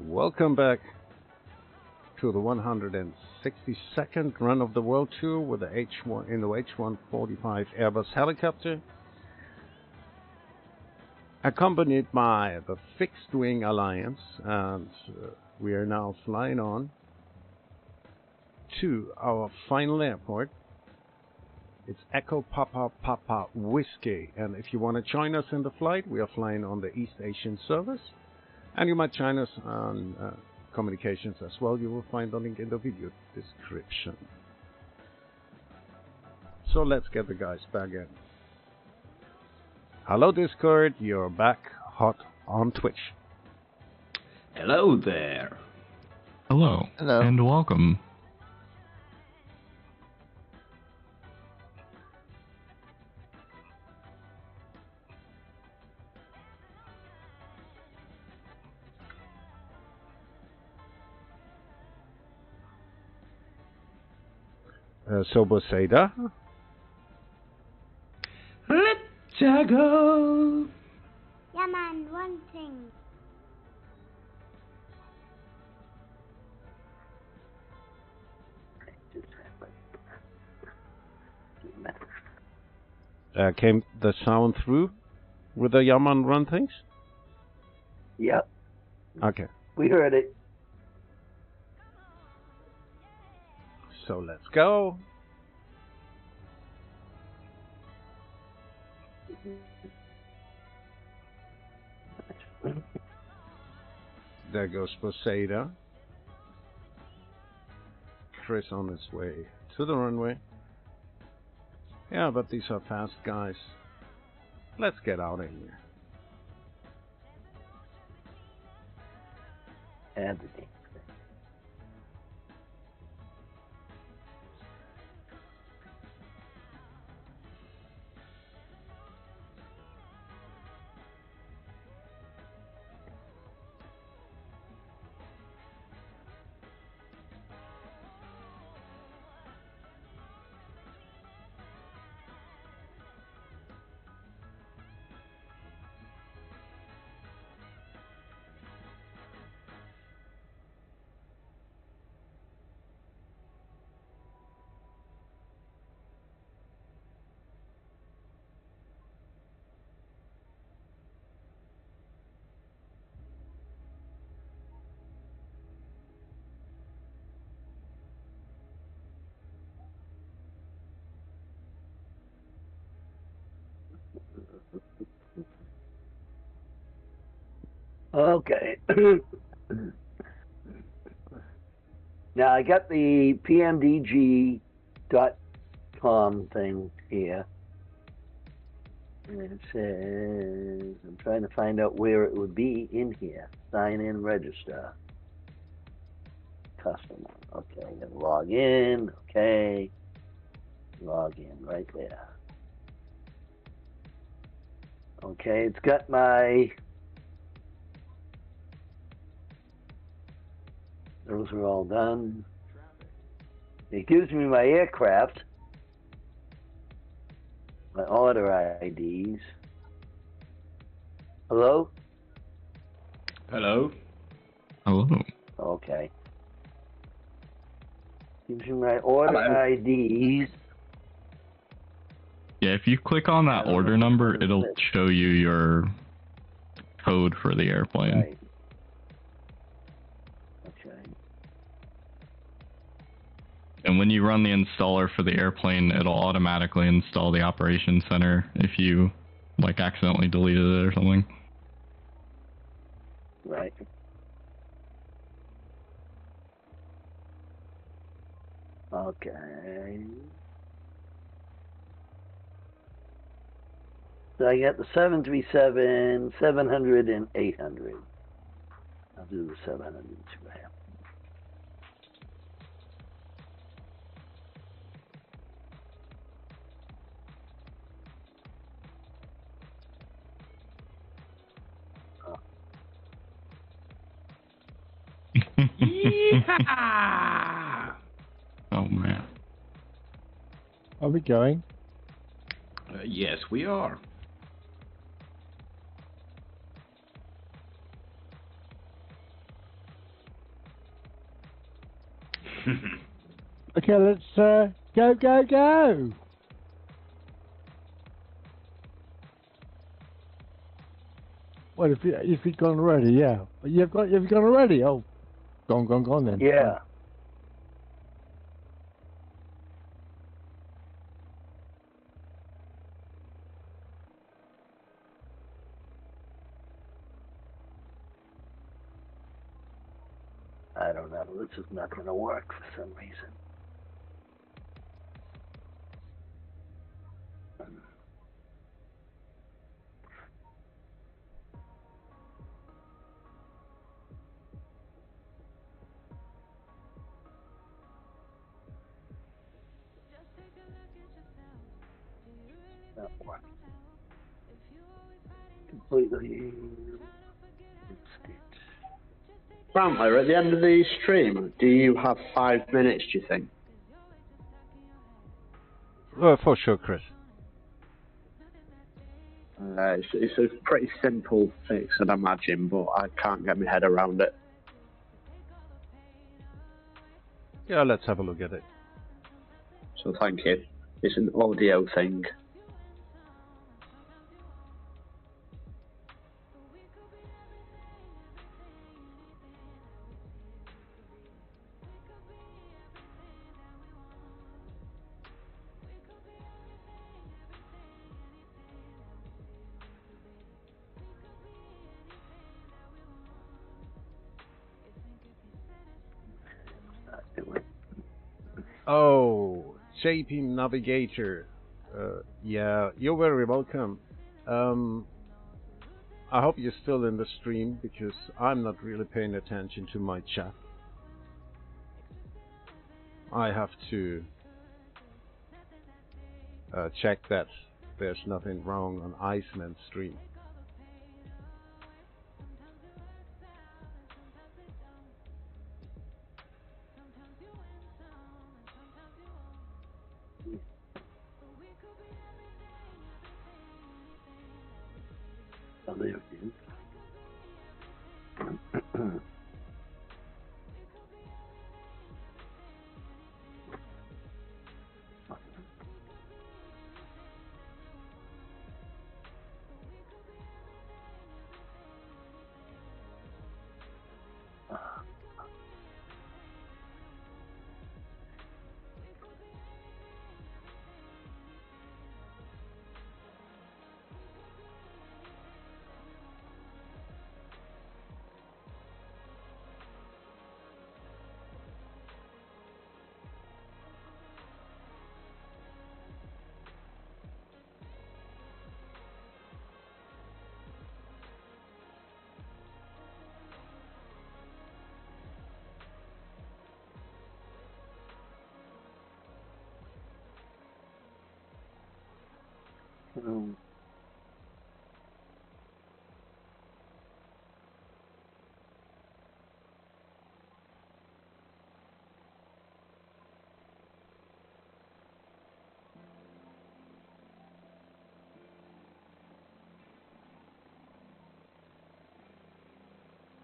Welcome back to the 162nd run of the World Tour with the H145 Airbus helicopter, accompanied by the Fixed Wing Alliance, and we are now flying on to our final airport. It's Echo Papa Papa Whiskey, and if you want to join us in the flight, we are flying on the East Asian service, and you might join us on communications as well. You will find the link in the video description. So let's get the guys back in. Hello Discord, you're back hot on Twitch. Hello there. Hello. Hello. And welcome. Soboseda. Let's go. Yeah, man, one thing. Came the sound through with the Yaman run things? Yep. Okay. We heard it. So let's go. There goes Poseida. Chris on his way to the runway. Yeah, but these are fast guys. Let's get out of here. And the thing. Okay. Now I got the PMDG.com thing here. And it says, I'm trying to find out where it would be in here. Sign in, register. Customer. Okay, I'm going to log in. Okay. Log in right there. Okay, it's got my... Those are all done. It gives me my aircraft, my order IDs. Hello? Hello. Hello. Okay. Gives me my order IDs. Yeah, if you click on that order number, it'll show you your code for the airplane. Right. And when you run the installer for the airplane, it'll automatically install the operations center if you, like, accidentally deleted it or something. Right. Okay. So I got the 737, 700, and 800. I'll do the 700 too. Oh man. Are we going? Yes, we are. Okay, let's go. What if you've gone already? Yeah, you've gone already. Oh, gone then. Yeah. I don't know. This is not going to work for some reason. Not working. Completely. Brantler, at the end of the stream, do you have 5 minutes, do you think? For sure, Chris. It's a pretty simple fix, I'd imagine, but I can't get my head around it. Yeah, let's have a look at it. So thank you. It's an audio thing. Oh, JP Navigator. Yeah, you're very welcome. I hope you're still in the stream because I'm not really paying attention to my chat. I have to check that there's nothing wrong on Iceman's stream. Oh, there it is.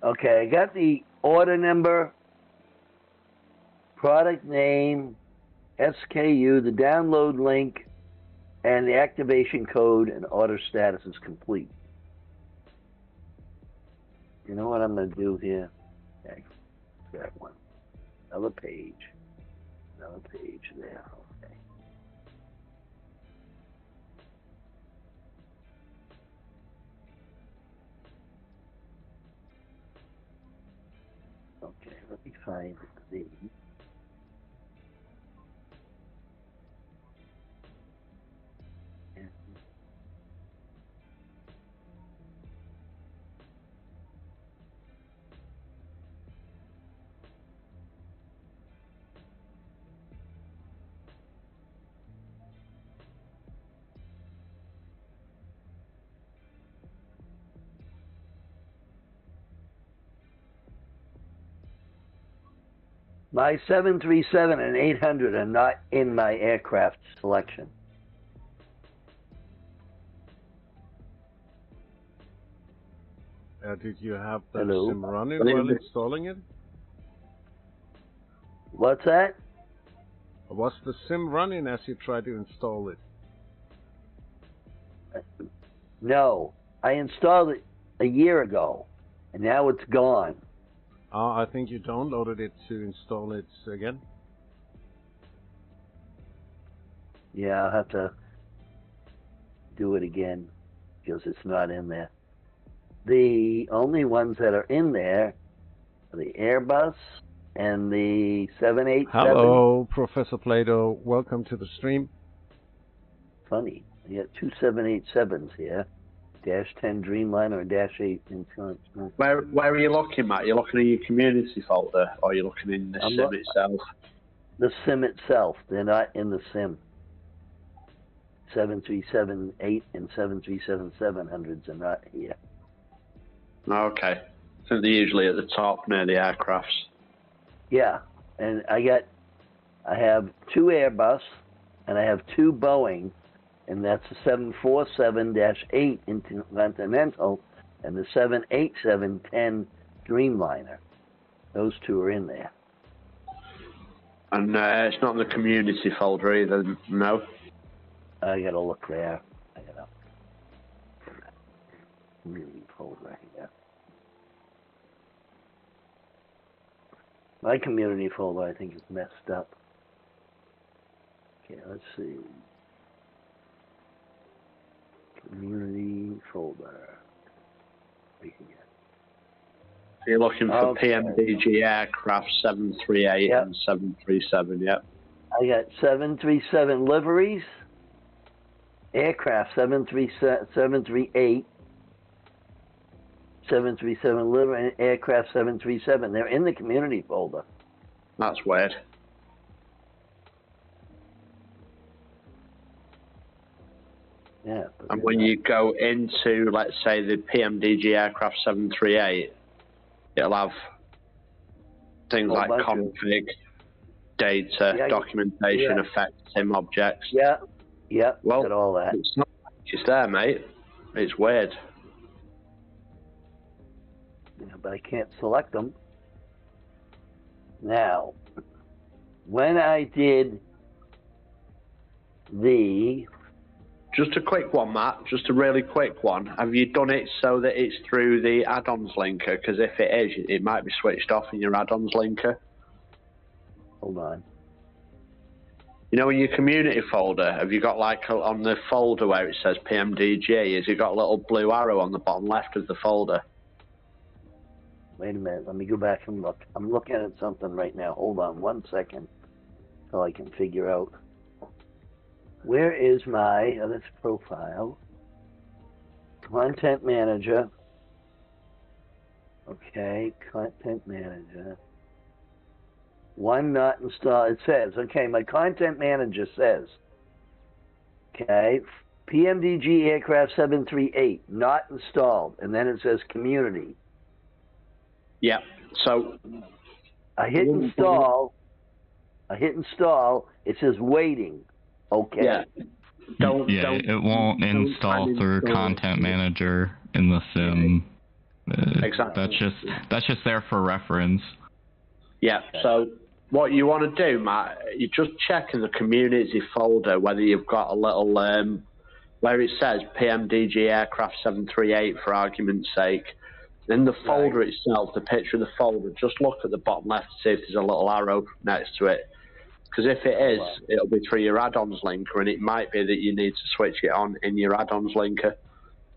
Okay, I got the order number, product name, SKU, the download link, and the activation code, and order status is complete. You know what I'm going to do here? Okay, that one. Another page there. Okay. Okay, let me find the. My 737 and 800 are not in my aircraft selection. Did you have the Hello? sim running while installing it? What's that? Was the sim running as you tried to install it? No, I installed it a year ago, and now it's gone. I think you downloaded it to install it again. Yeah, I'll have to do it again because it's not in there. The only ones that are in there are the Airbus and the 787. Hello, Professor Plato. Welcome to the stream. Funny, I got two 787s here. -10 Dreamliner and -8 Insurance. Where are you looking, Matt? You're looking in your community folder, or you're looking in the sim itself? The sim itself. They're not in the sim. 737-8 and 737-700s are not here. Okay. I think they're usually at the top near the aircrafts. Yeah, and I have two Airbus and I have two Boeing, and that's the 747-8 Intercontinental and the 787-10 Dreamliner. Those two are in there. And it's not in the community folder either, no? I gotta look there. I gotta community folder here. My community folder, I think, is messed up. Okay, let's see. Community folder. Right here. So you're looking for PMDG aircraft 738 and 737, yep. I got 737 liveries, aircraft 738, 737 livery, and aircraft 737. They're in the community folder. That's weird. Yeah. And when you go into, let's say, the PMDG aircraft 738, it'll have things like config, data, documentation, effects, sim objects. Yeah, well, got all that. It's not just there, mate. It's weird. Yeah, but I can't select them. Now, when I did the... Just a quick one, Matt. Just a really quick one. Have you done it so that it's through the add-ons linker? Because if it is, it might be switched off in your add-ons linker. Hold on. You know, in your community folder, have you got like on the folder where it says PMDG, has it got a little blue arrow on the bottom left of the folder? Wait a minute. Let me go back and look. I'm looking at something right now. Hold on 1 second so I can figure out. Where is my, this profile, content manager, okay, content manager, one not installed, it says, okay, my content manager says, okay, PMDG aircraft 738, not installed, and then it says community. Yeah, so. I hit install, it says waiting. Okay. Yeah, it won't install through Content Manager in the sim. Exactly. That's just there for reference. Yeah. So what you want to do, Matt, you just check in the community folder whether you've got a little where it says PMDG aircraft 738 for argument's sake. In the folder itself, the picture of the folder, just look at the bottom left to see if there's a little arrow next to it. Because if it is, it'll be through your add-ons linker, and it might be that you need to switch it on in your add-ons linker.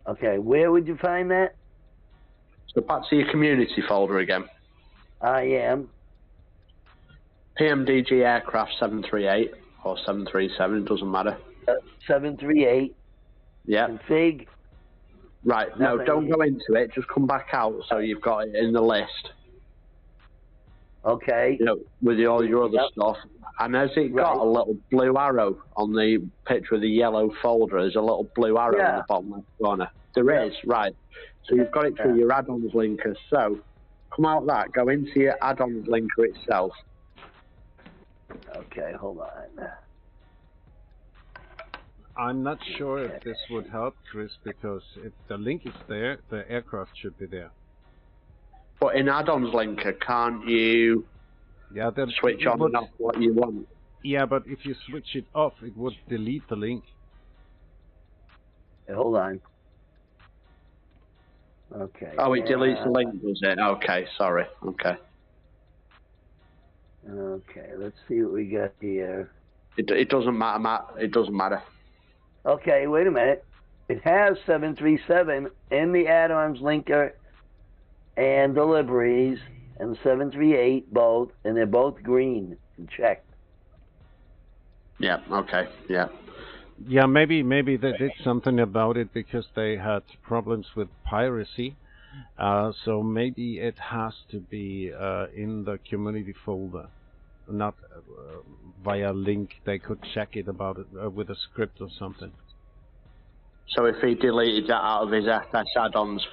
Okay, where would you find that? So back to your community folder again. I am. PMDG aircraft 738 or 737, it doesn't matter. 738. Yeah. Config. Right, no, don't go into it, just come back out so you've got it in the list. Okay. You know, with all your other stuff. And has it got a little blue arrow on the picture of the yellow folder? There's a little blue arrow in the bottom left corner. There is, right. So you've got it through your add-ons linker. So come out that, go into your add-ons linker itself. Okay, hold on. I'm not sure if this would help, Chris, because if the link is there, the aircraft should be there. But in add-ons linker, can't you Yeah, then switch on and off what you want. Yeah, but if you switch it off, it would delete the link. Hey, hold on. Okay. Oh, it deletes the link, does it? Okay, sorry. Okay. Okay, let's see what we got here. It doesn't matter, Matt. It doesn't matter. Okay, wait a minute. It has 737 in the add-ons linker and deliveries, and 738 both, and they're both green and checked. Yeah. Okay. Yeah. Yeah, maybe they did something about it because they had problems with piracy. So maybe it has to be in the community folder, not via link. They could check it about it with a script or something. So if he deleted that out of his FS add-ons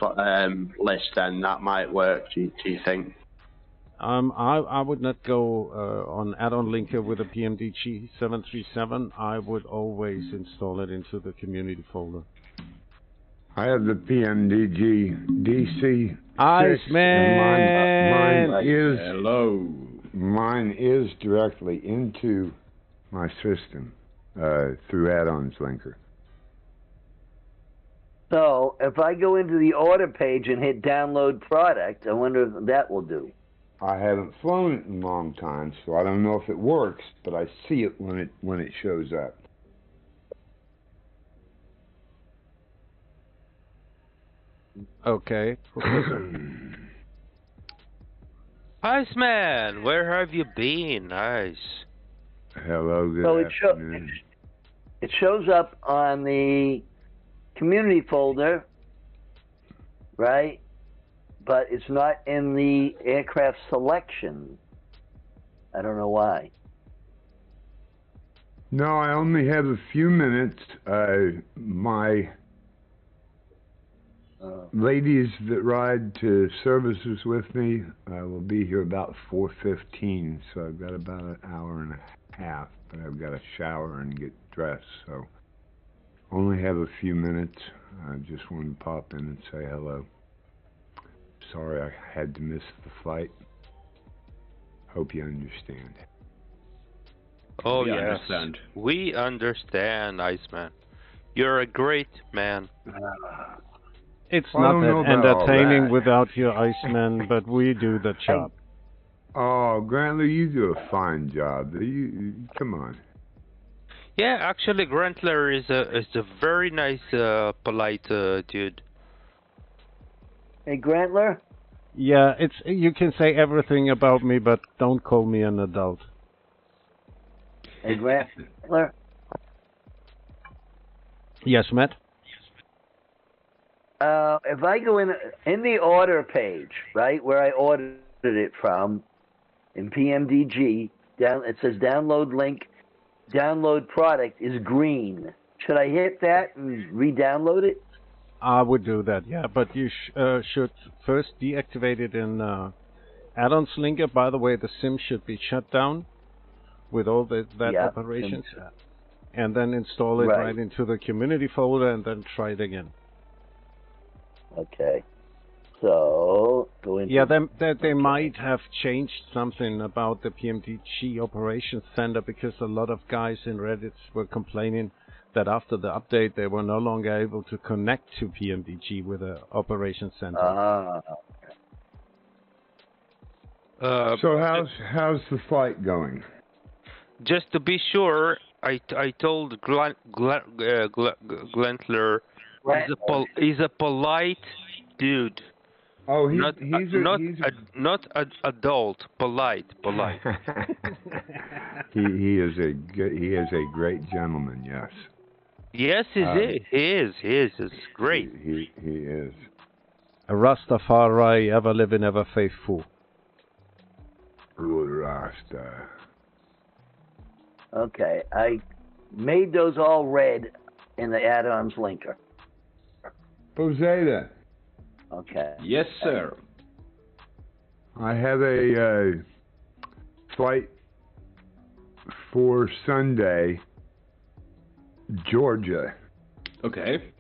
list, then that might work. Do you think? I would not go on add-on linker with a PMDG 737. I would always install it into the community folder. I have the PMDG DC6. Iceman! Mine is directly into my system through add-ons linker. So if I go into the order page and hit download product, I wonder if that will do. I haven't flown it in a long time, so I don't know if it works, but I see it when it shows up. Okay. Iceman, where have you been? Nice. Hello, good So afternoon. it shows up on the community folder, right? But it's not in the aircraft selection. I don't know why. No, I only have a few minutes. My ladies that ride to services with me will be here about 4:15, so I've got about an hour and a half, but I've got to shower and get dressed, so only have a few minutes. I just wanted to pop in and say hello. Sorry I had to miss the flight. Hope you understand. Oh, We yes. understand. We understand, Iceman. You're a great man. It's I don't know not that about all entertaining that. without your Iceman, but we do the job. Oh, Grantler, you do a fine job. You come on. Yeah, actually, Grantler is a very nice, polite dude. Hey, Grantler? Yeah, you can say everything about me, but don't call me an adult. Hey, Grantler? Yes, Matt? If I go in the order page, right, where I ordered it from, in PMDG, it says download link, download product is green. Should I hit that and re-download it? I would do that, yeah, but you should first deactivate it in add-ons linker. By the way, the sim should be shut down with all that operations, and then install it right into the community folder, and then try it again. Okay. So go into. Yeah, they might have changed something about the PMDG operations center, because a lot of guys in Reddit were complaining that after the update they were no longer able to connect to PMDG with the operations center. So how's the flight going? Just to be sure, I told Glentler he's a polite dude. Oh, not adult, polite. he is a great gentleman. Yes. Yes, he is. It's great. He is. A Rastafari, ever living, ever faithful. Good Rasta. Okay, I made those all red in the add-ons linker. Posada. Okay. Yes, sir. I have a flight for Sunday, Georgia. Okay.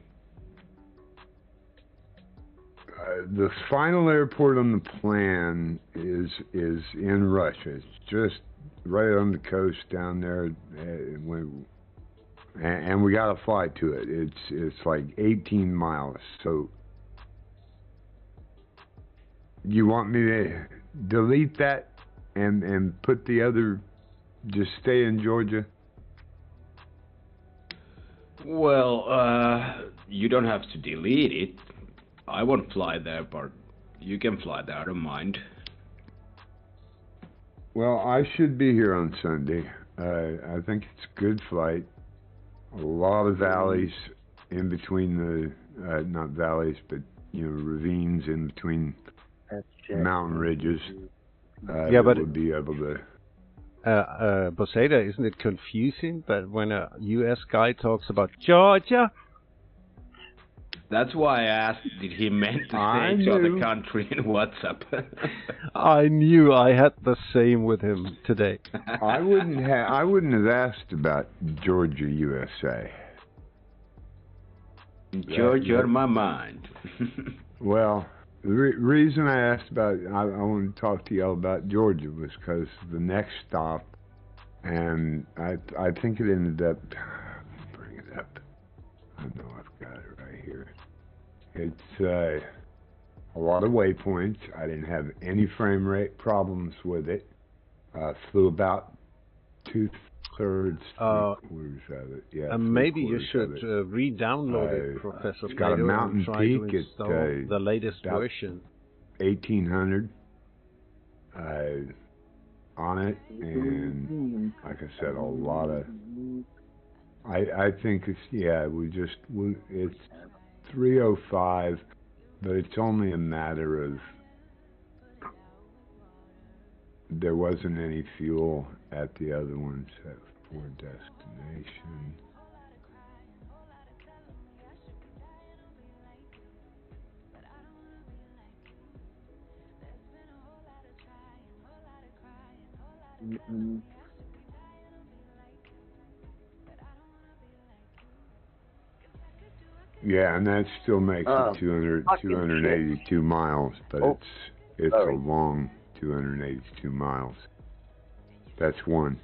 The final airport on the plan is in Russia. It's just right on the coast down there, and we got to fly to it. It's like 18 miles. So you want me to delete that and put the other, just stay in Georgia? Well, you don't have to delete it. I won't fly there, but you can fly there, I don't mind. Well, I should be here on Sunday. I think it's a good flight. A lot of valleys in between the, not valleys, but, ravines in between mountain ridges. Yeah, but we'll be able to... Boseda, isn't it confusing that when a U.S. guy talks about Georgia? That's why I asked, did he meant to say to other country in WhatsApp? I knew I had the same with him today. I wouldn't have asked about Georgia, USA. Georgia on my mind. Well, the reason I asked about, I want to talk to y'all about Georgia was because the next stop, and I think it ended up, bring it up. I know I've got it right here. It's a lot of waypoints. I didn't have any frame rate problems with it. Flew about 2/3, 3/4 of it. Yeah. And maybe you should re-download it, Professor. It's got a mountain peak. It's the latest version. 1800 on it, and like I said, a lot of. I think it's it's 305, but it's only a matter of there wasn't any fuel at the other ones for destination. Yeah, and that still makes it 282 miles, but it's a long 282 miles. That's one.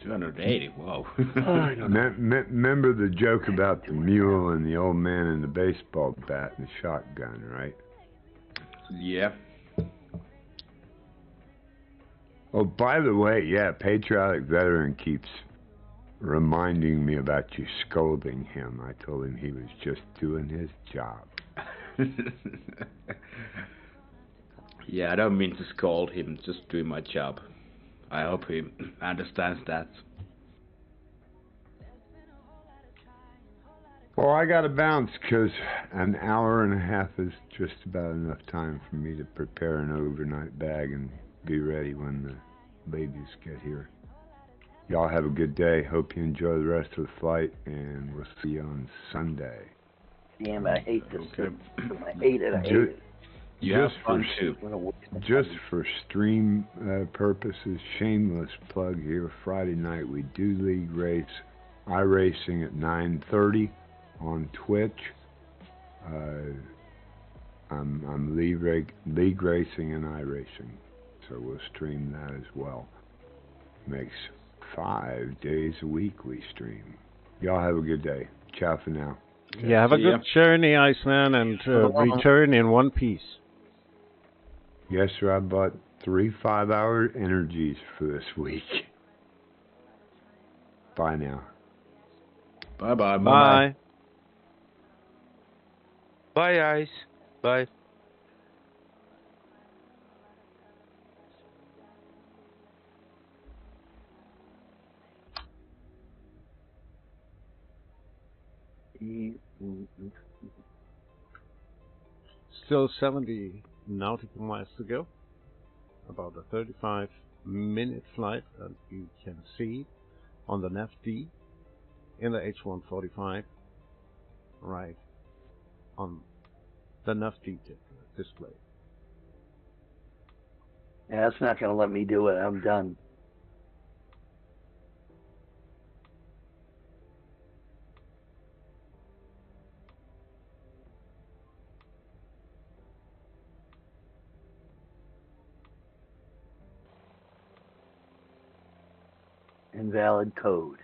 280, whoa. Remember the joke about the mule and the old man and the baseball bat and the shotgun, right? Yeah. Oh, by the way, yeah, Patriotic Veteran keeps reminding me about you scolding him. I told him he was just doing his job. Yeah, I don't mean to scold him, just doing my job. I hope he understands that. Well, I got to bounce because an hour and a half is just about enough time for me to prepare an overnight bag and be ready when the babies get here. Y'all have a good day. Hope you enjoy the rest of the flight, and we'll see you on Sunday. Damn, I hate this. I hate it. I hate it. Just for stream purposes, shameless plug here. Friday night we do league race, iRacing at 9:30 on Twitch. I'm league racing and iRacing, so we'll stream that as well. Makes 5 days a week we stream. Y'all have a good day. Ciao for now. Yeah, have a good journey, Iceman, and return in one piece. Yes, sir. I bought 3 5-hour energies for this week. Bye now. Bye-bye. Bye. Bye, Ice. Bye. Still 70 nautical miles to go. About a 35-minute flight, and you can see on the NAFD in the H145 right on the NAFD display. Yeah, that's not going to let me do it. I'm done. Invalid code.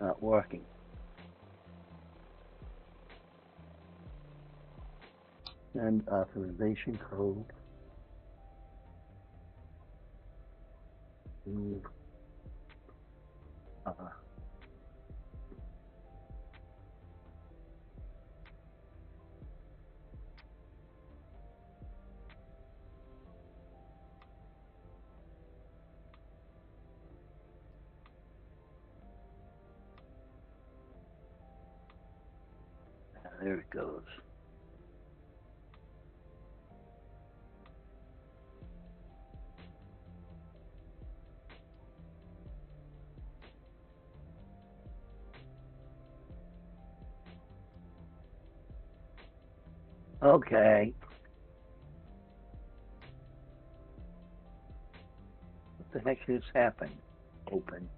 Not working. And authorization code. There it goes. Okay. What the heck just happened? Open.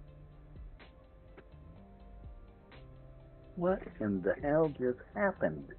What in the hell just happened?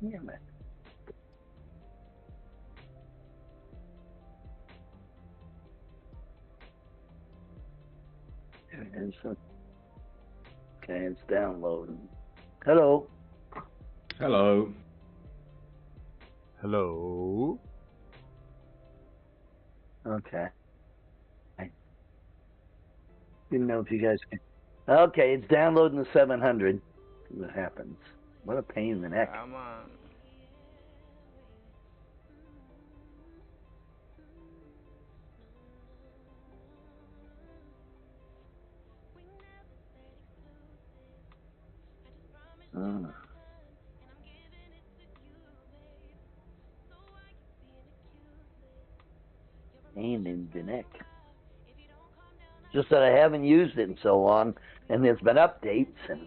Damn it. There it is. Okay, it's downloading. Hello. Hello. Hello. Okay. I didn't know if you guys can. Okay, it's downloading the 700. See what happens. What a pain in the neck. Come on. Pain in the neck. Just that I haven't used it in so long, and there's been updates, and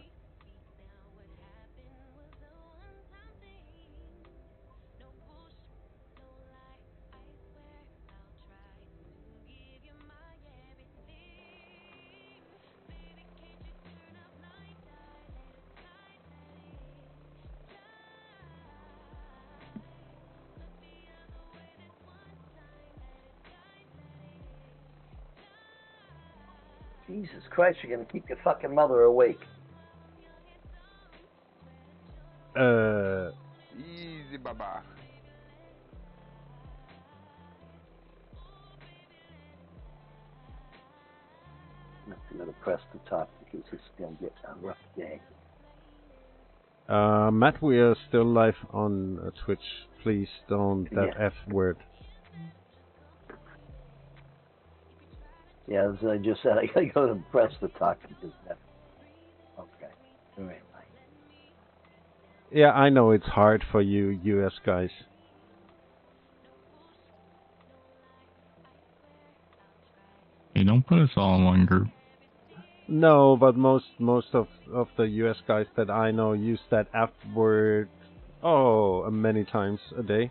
Jesus Christ, you're gonna keep your fucking mother awake. Easy, Baba. I'm gonna press the top because it's gonna get a rough day. Matt, we are still live on Twitch. Please don't that F word. Yeah, as I just said, I gotta go and press the talk because that. Okay. All right. Yeah, I know it's hard for you US guys. Hey, don't put us all in one group. No, but most of the US guys that I know use that F word many times a day.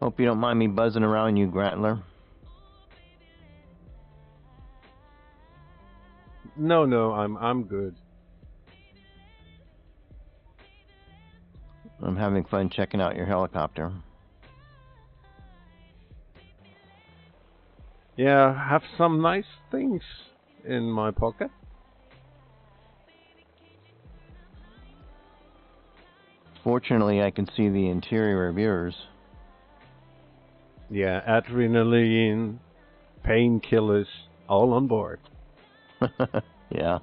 Hope you don't mind me buzzing around you, Grantler. No, I'm good. I'm having fun checking out your helicopter. Yeah, have some nice things in my pocket. Fortunately, I can see the interior of yours. Yeah, adrenaline, painkillers, all on board. Yeah.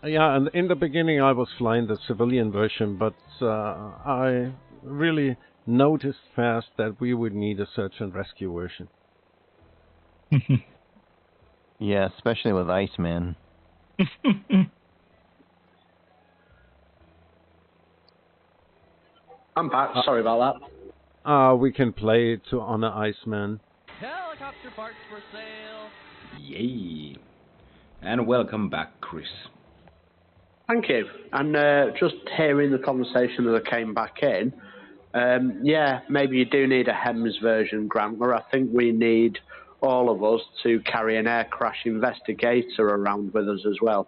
Yeah, and in the beginning I was flying the civilian version, but I really noticed fast that we would need a search and rescue version. Yeah, especially with Iceman. I'm back. Sorry about that. We can play it to honor Iceman. Helicopter parts for sale. Yay. And welcome back, Chris. Thank you. And just hearing the conversation that I came back in, yeah, maybe you do need a HEMS version, Grantler. I think we need all of us to carry an air crash investigator around with us as well.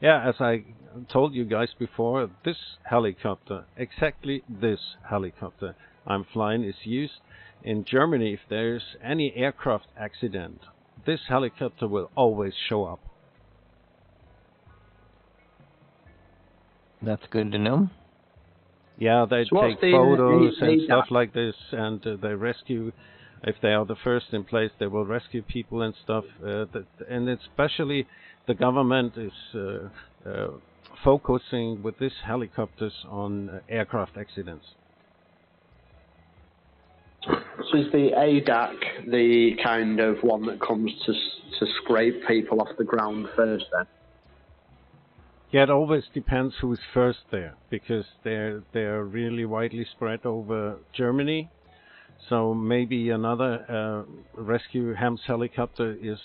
Yeah, as I told you guys before, this helicopter, exactly this helicopter I'm flying, is used in Germany. If there's any aircraft accident, this helicopter will always show up. That's good to know. Yeah, they take photos and stuff like this, and they rescue. If they are the first in place, they will rescue people and stuff. And especially the government is focusing with these helicopters on aircraft accidents. So is the ADAC the kind of one that comes to scrape people off the ground first then? Yeah, it always depends who's first there, because they're really widely spread over Germany. So maybe another rescue HEMS helicopter is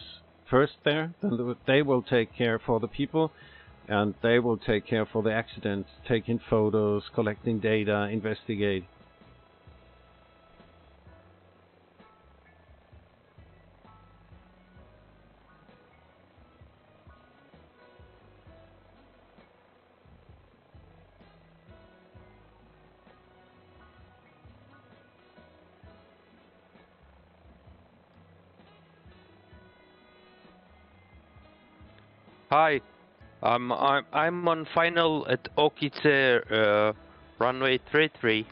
first there, then they will take care for the people, and they will take care for the accident, taking photos, collecting data, investigate. Hi, I'm on final at Okite, runway 33.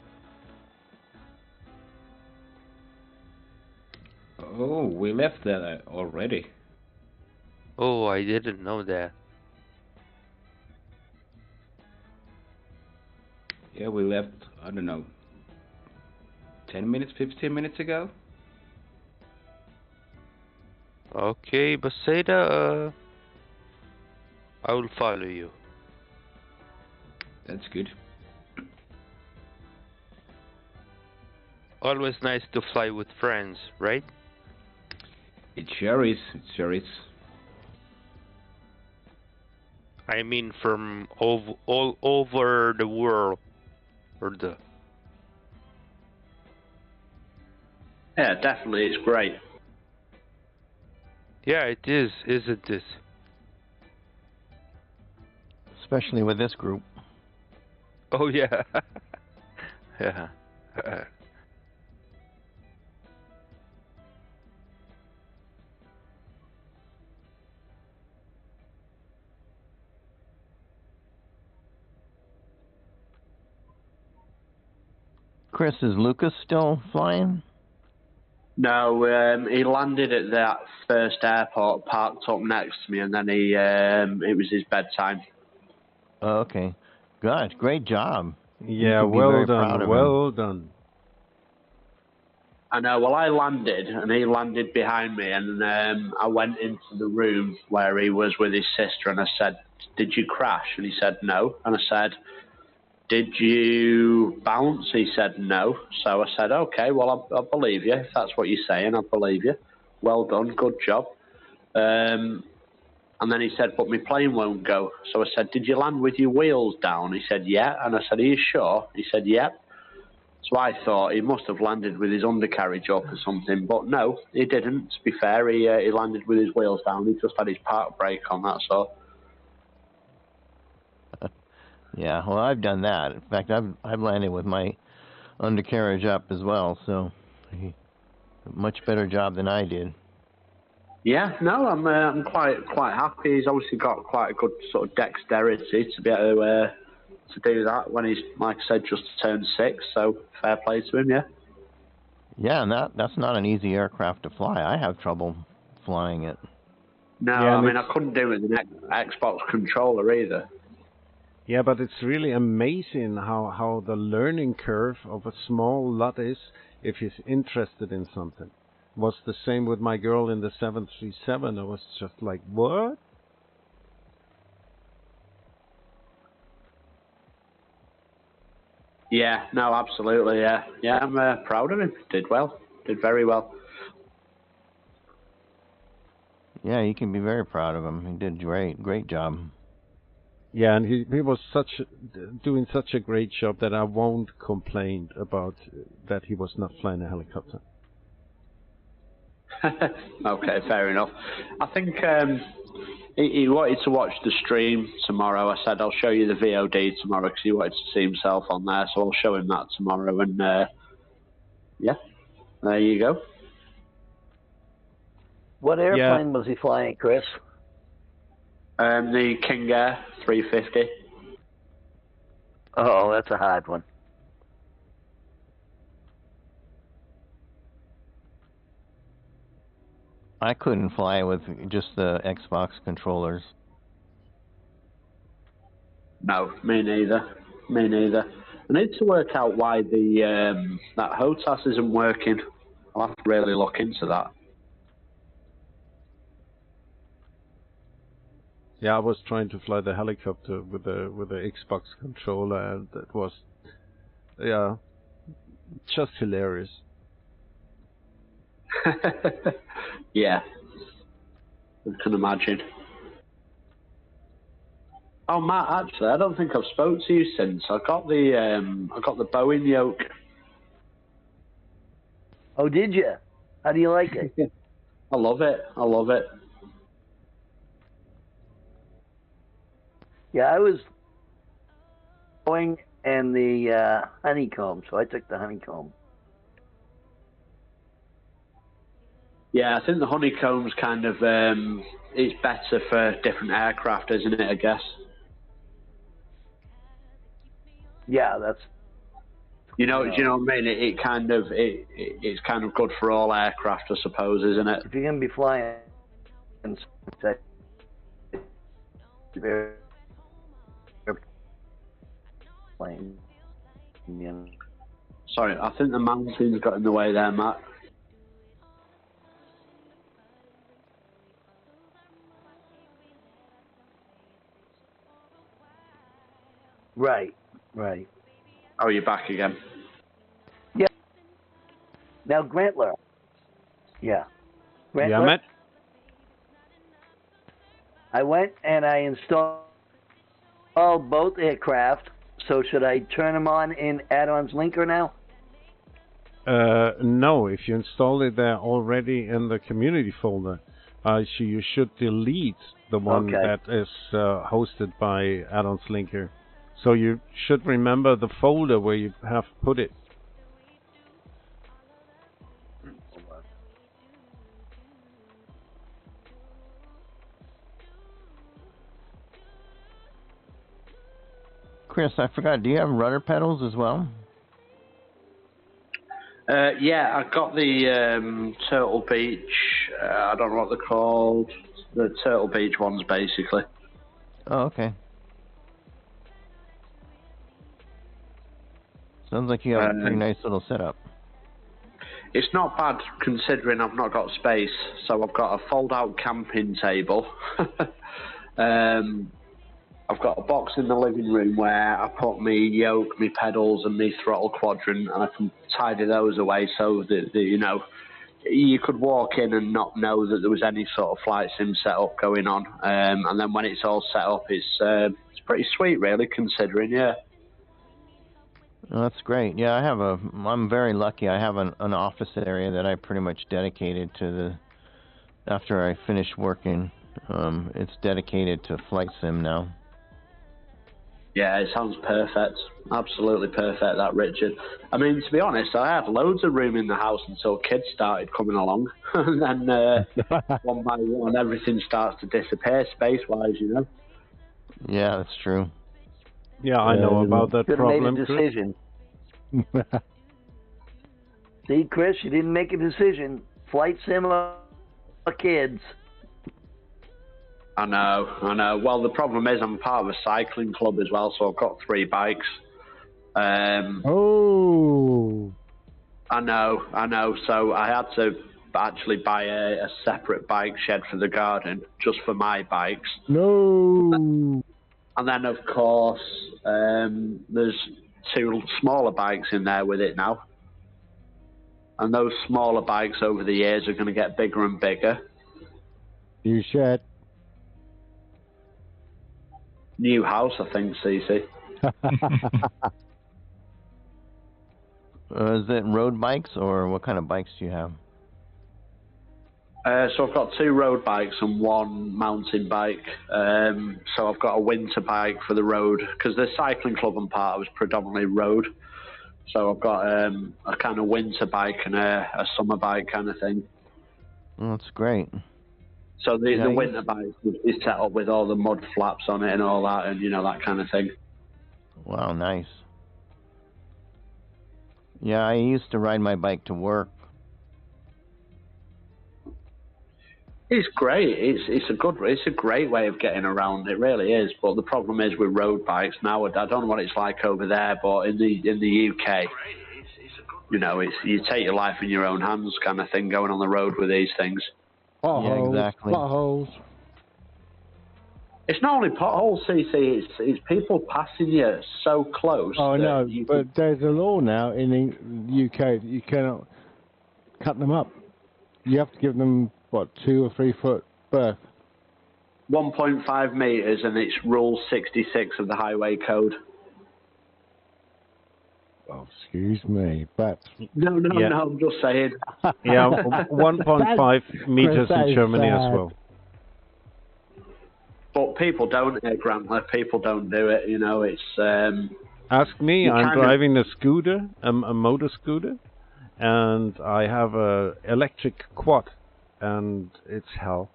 Oh, we left that already. Oh, I didn't know that. Yeah, we left, I don't know, 10 minutes, 15 minutes ago? Okay, Baseda, I will follow you. That's good. Always nice to fly with friends, right? It sure is, it sure is. I mean from all over the world. Yeah, definitely, it's great. Yeah, it is, isn't it? Especially with this group. Oh yeah. Yeah. Chris, is Lucas still flying? No, he landed at that first airport, parked up next to me, and then it was his bedtime. Oh, okay. Good. Great job. Yeah, well done. Well done. I know. Well, I landed, and he landed behind me, and I went into the room where he was with his sister, and I said, "Did you crash?" And he said, "No." And I said, "Did you bounce?" He said, "No." So I said, "Okay, well, I believe you. If that's what you're saying, I believe you. Well done, good job." And then he said, "But my plane won't go." So I said, "Did you land with your wheels down?" He said, "Yeah." And I said, "Are you sure?" He said, "Yep." So I thought he must have landed with his undercarriage up or something, but no, he didn't. To be fair, he landed with his wheels down. He just had his park brake on, that's all. Yeah, well, I've done that. In fact, I've landed with my undercarriage up as well, so much better job than I did. Yeah, no, I'm quite happy. He's obviously got quite a good sort of dexterity to be able to do that when he's, like I said, just turned 6. So fair play to him, yeah. Yeah, and that's not an easy aircraft to fly. I have trouble flying it. No, Yeah, I mean I couldn't do it with an Xbox controller either. Yeah, but it's really amazing how the learning curve of a small lot is if he's interested in something. Was the same with my girl in the 737. I was just like, what? Yeah, no, absolutely, yeah. Yeah, I'm proud of him. Did well. Did very well. Yeah, you can be very proud of him. He did great job. Yeah, and he was doing such a great job that I won't complain about that he was not flying a helicopter. Okay, fair enough. I think he wanted to watch the stream tomorrow. I said I'll show you the VOD tomorrow because he wanted to see himself on there, so I'll show him that tomorrow. And yeah, there you go. What airplane was he flying, Chris? The King Air 350. Oh, that's a hard one. I couldn't fly with just the Xbox controllers. No, me neither. Me neither. I need to work out why the that HOTAS isn't working. I'll have to really look into that. Yeah, I was trying to fly the helicopter with the Xbox controller, and that was, yeah, just hilarious. Yeah, I can imagine. Oh, Matt, actually, I don't think I've spoke to you since. I got the Boeing yoke. Oh, did you? How do you like it? I love it. I love it. Yeah, I was going and the honeycomb, so I took the honeycomb. Yeah, I think the honeycomb's kind of it's better for different aircraft, isn't it? I guess. Yeah, that's. Do you know what I mean? It kind of it's kind of good for all aircraft, I suppose, isn't it? If you're gonna be flying, plane. Yeah. Sorry, I think the mountains got in the way there, Matt. Right, right. Oh, you're back again. Yeah. Now, Grantler. Yeah. Grantler, Yeah, Matt? I went and I installed both aircraft. So should I turn them on in add-ons linker now? No, if you install it there already in the community folder, so you should delete the one that is hosted by add-ons linker. So you should remember the folder where you have put it. Chris, I forgot, do you have rudder pedals as well? Yeah, I got the Turtle Beach, I don't know what they're called, the Turtle Beach ones, basically. Oh, okay. Sounds like you have a pretty nice little setup. It's not bad, considering I've not got space, so I've got a fold-out camping table. I've got a box in the living room where I put my yoke, my pedals, and my throttle quadrant, and I can tidy those away so that you know, you could walk in and not know that there was any sort of flight sim setup going on. And then when it's all set up, it's pretty sweet, really, considering, yeah. Well, that's great. Yeah, I'm very lucky. I have an office area that I pretty much dedicated to after I finish working. It's dedicated to flight sim now. Yeah, it sounds perfect. Absolutely perfect, that, Richard. I mean, to be honest, I had loads of room in the house until kids started coming along. And then one by one, everything starts to disappear space-wise, you know? Yeah, that's true. Yeah, I know about that problem. Made a decision. See, Chris, you didn't make a decision. Flight sim or kids. I know. Well, the problem is I'm part of a cycling club as well, so I've got 3 bikes. Oh. I know. So I had to actually buy a separate bike shed for the garden, just for my bikes. No. And then, of course, there's 2 smaller bikes in there with it now. And those smaller bikes over the years are going to get bigger and bigger. You shed. New house, I think, CC. Is it road bikes, or what kind of bikes do you have? So I've got 2 road bikes and 1 mountain bike. So I've got a winter bike for the road, because the cycling club I'm part of is predominantly road. So I've got a kind of winter bike and a summer bike kind of thing. Oh, that's great. So the winter bike is set up with all the mud flaps on it and all that, and, you know, that kind of thing. Wow, nice. Yeah, I used to ride my bike to work. It's great. It's a great way of getting around. It really is. But the problem is with road bikes now. I don't know what it's like over there, but in the UK, you know, you take your life in your own hands kind of thing going on the road with these things. Potholes, yeah, exactly. Potholes. It's not only potholes, CC. It's people passing you so close. Oh no, but there's a law now in the UK that you cannot cut them up. You have to give them, what, 2 or 3 foot berth. 1.5 meters, and it's Rule 66 of the Highway Code. Oh, excuse me, but no, I'm just saying. Yeah, 1.5 meters in Germany as well. But people don't, Grant. People don't do it. You know, it's. Ask me. I'm driving a scooter, a motor scooter, and I have a electric quad, and it's hell.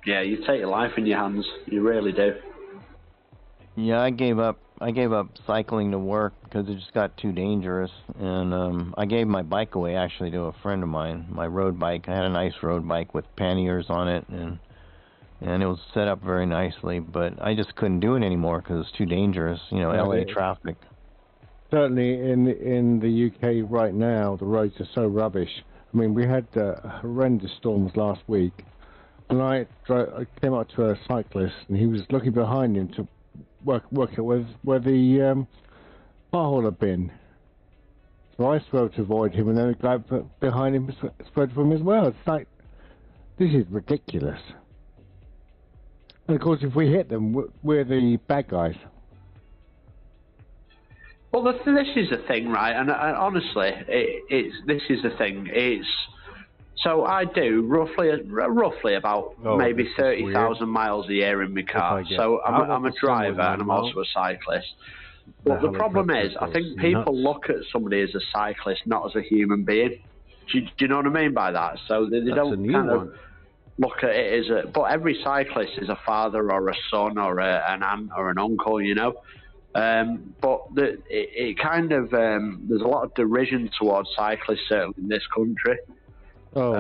Yeah, you take your life in your hands. You really do. Yeah, I gave up cycling to work because it just got too dangerous, and I gave my bike away actually to a friend of mine. My road bike. I had a nice road bike with panniers on it, and it was set up very nicely, but I just couldn't do it anymore because it's too dangerous. You know, LA traffic. Certainly in the UK right now, the roads are so rubbish. I mean, we had horrendous storms last week, and I came up to a cyclist, and he was looking behind him to work out where the pothole had been. So I swerved to avoid him, and then the guy behind him swerved for him as well. It's like, this is ridiculous. And of course, if we hit them, we're the bad guys. Well, this is the thing, right? And honestly, this is the thing. So I do roughly about maybe 30,000 miles a year in my car. So I'm a driver and I'm also a cyclist. But the problem is, I think people look at somebody as a cyclist, not as a human being. Do you know what I mean by that? So they don't kind of look at it as but every cyclist is a father or a son or an aunt or an uncle, you know. But it kind of there's a lot of derision towards cyclists certainly in this country. Oh,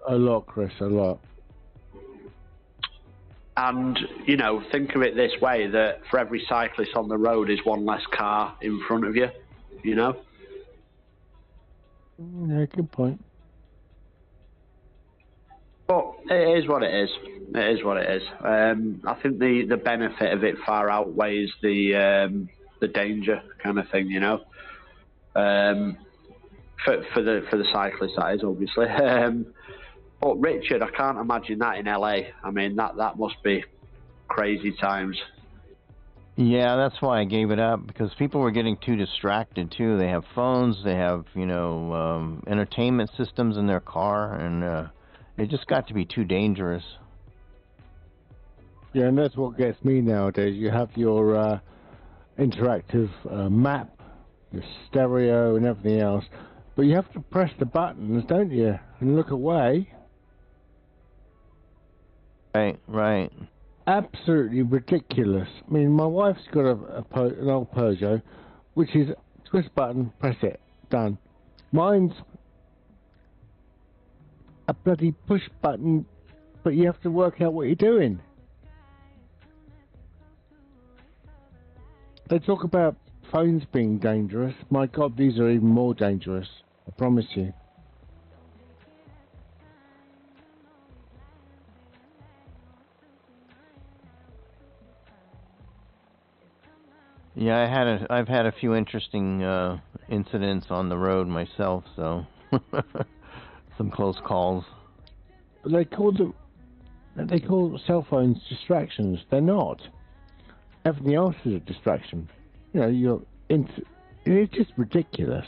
a lot, Chris, a lot. And you know, think of it this way: that for every cyclist on the road is one less car in front of you. You know. Yeah, good point. But it is what it is. It is what it is. I think the benefit of it far outweighs the danger kind of thing, you know. For the cyclist, that is obviously. But Richard, I can't imagine that in LA. I mean, that must be crazy times. Yeah, that's why I gave it up, because people were getting too distracted too. They have phones, they have entertainment systems in their car, and it just got to be too dangerous. Yeah, and that's what gets me nowadays. You have your interactive map, your stereo and everything else, but you have to press the buttons, don't you, and look away. Right. Absolutely ridiculous. I mean, my wife's got an old Peugeot, which is twist button, press it, done. Mine's a bloody push button, but you have to work out what you're doing. They talk about phones being dangerous. My God, these are even more dangerous. I promise you. Yeah, I've had a few interesting incidents on the road myself, so some close calls. They call cell phones distractions. They're not. Everything else is a distraction. You know, it's just ridiculous.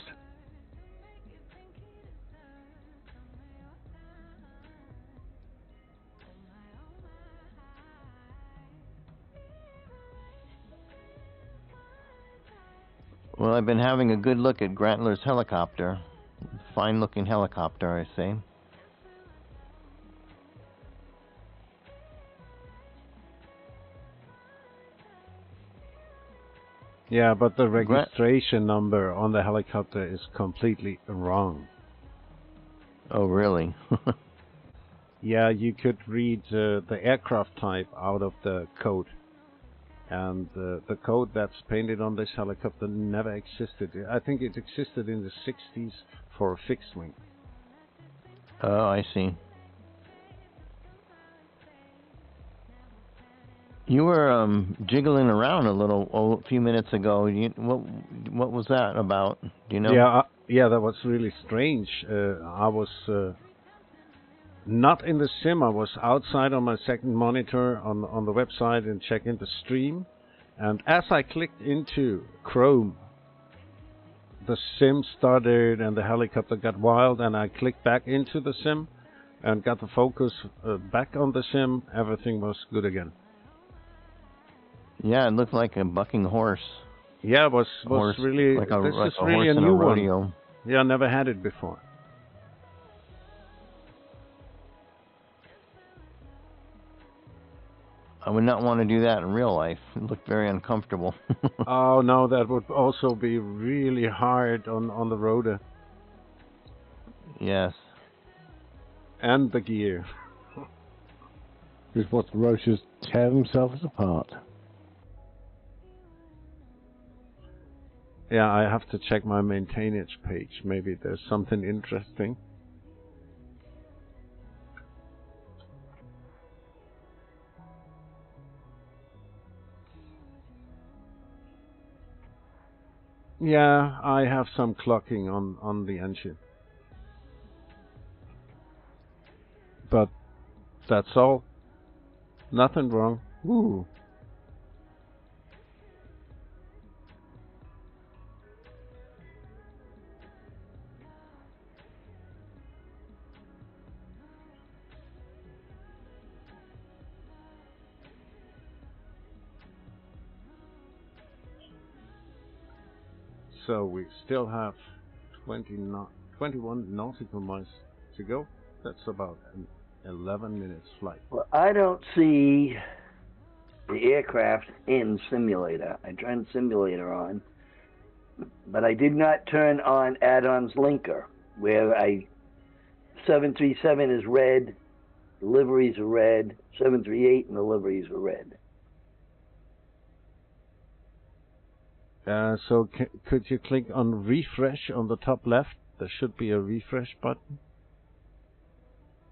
Well, I've been having a good look at Grantler's helicopter. Fine-looking helicopter, I say. Yeah, but the registration number on the helicopter is completely wrong. Oh, really? Yeah, you could read the aircraft type out of the code. And the code that's painted on this helicopter never existed. I think it existed in the 60s for a fixed wing. Oh, I see. You were jiggling around a few minutes ago. What was that about? Do you know? Yeah, that was really strange. I was not in the sim. I was outside on my second monitor on the website and checking the stream. And as I clicked into Chrome, the sim started and the helicopter got wild, and I clicked back into the sim and got the focus back on the sim. Everything was good again. Yeah, it looked like a bucking horse. Yeah, it was really, like this like is a really horse a in new rodeo. one. Yeah, I never had it before. I would not want to do that in real life. It looked very uncomfortable. Oh no, that would also be really hard on the rotor. Yes. And the gear. Just watch the roaches tear themselves apart. Yeah, I have to check my maintainage page. Maybe there's something interesting. Yeah, I have some clocking on the engine. But that's all. Nothing wrong. Ooh. So we still have 21 nautical miles to go. That's about an 11 minutes flight. Well, I don't see the aircraft in simulator. I turned simulator on, but I did not turn on add-ons linker, where 737 is red, the liveries are red, 738 and the liveries are red. So could you click on refresh on the top left? There should be a refresh button.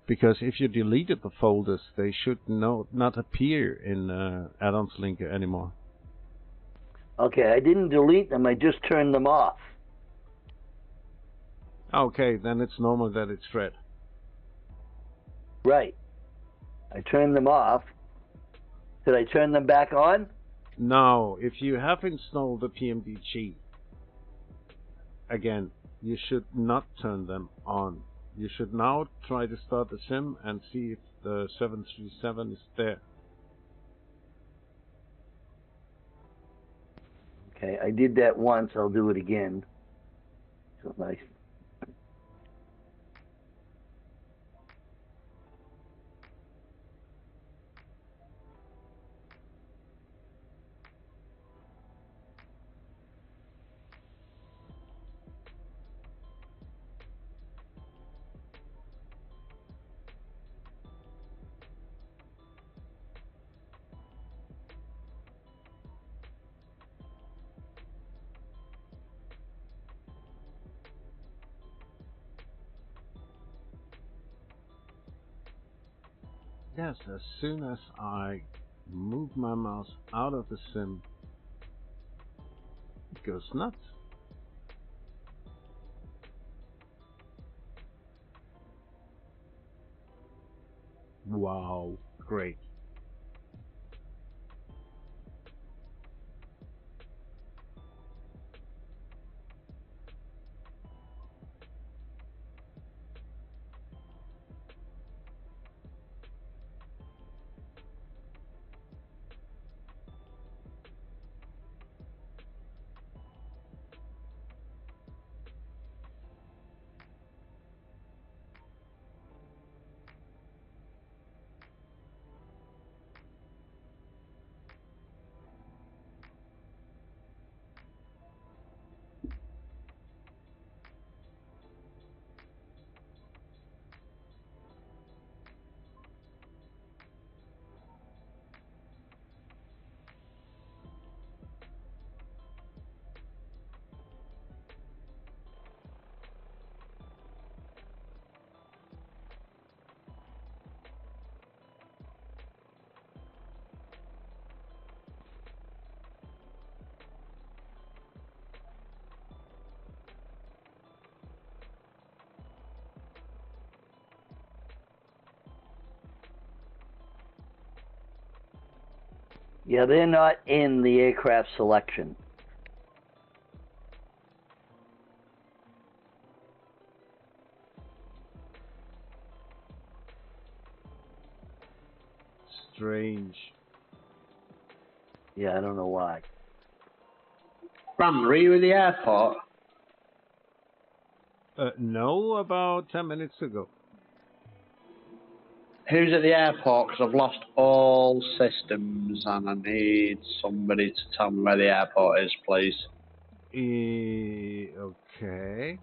Because if you deleted the folders, they should not appear in add-ons linker anymore. Okay, I didn't delete them, I just turned them off. Okay, then it's normal that it's red. Right. I turned them off. Did I turn them back on? Now, if you have installed the PMDG, again, you should not turn them on. You should now try to start the sim and see if the 737 is there. Okay, I did that once. I'll do it again. So nice. Yes, as soon as I move my mouse out of the sim, it goes nuts. Wow, great. Yeah, they're not in the aircraft selection. Strange. Yeah, I don't know why. Ram, were you at the airport? No, about 10 minutes ago. Who's at the airport? Because I've lost all systems and I need somebody to tell me where the airport is, please. Okay.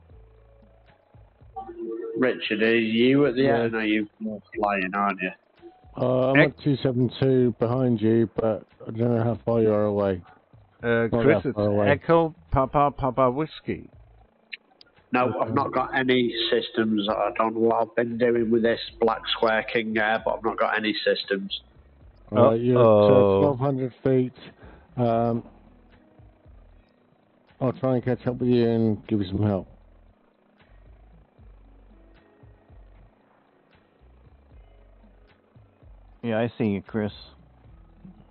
Richard, are you at the airport? No, you're flying, aren't you? I'm at 272 behind you, but I don't know how far you are away. Chris, it's Echo Papa Papa Whiskey. No, I've not got any systems. I don't know what I've been doing with this Black Square King Air, but I've not got any systems. You're at 1,200 feet. I'll try and catch up with you and give you some help. Yeah, I see you, Chris.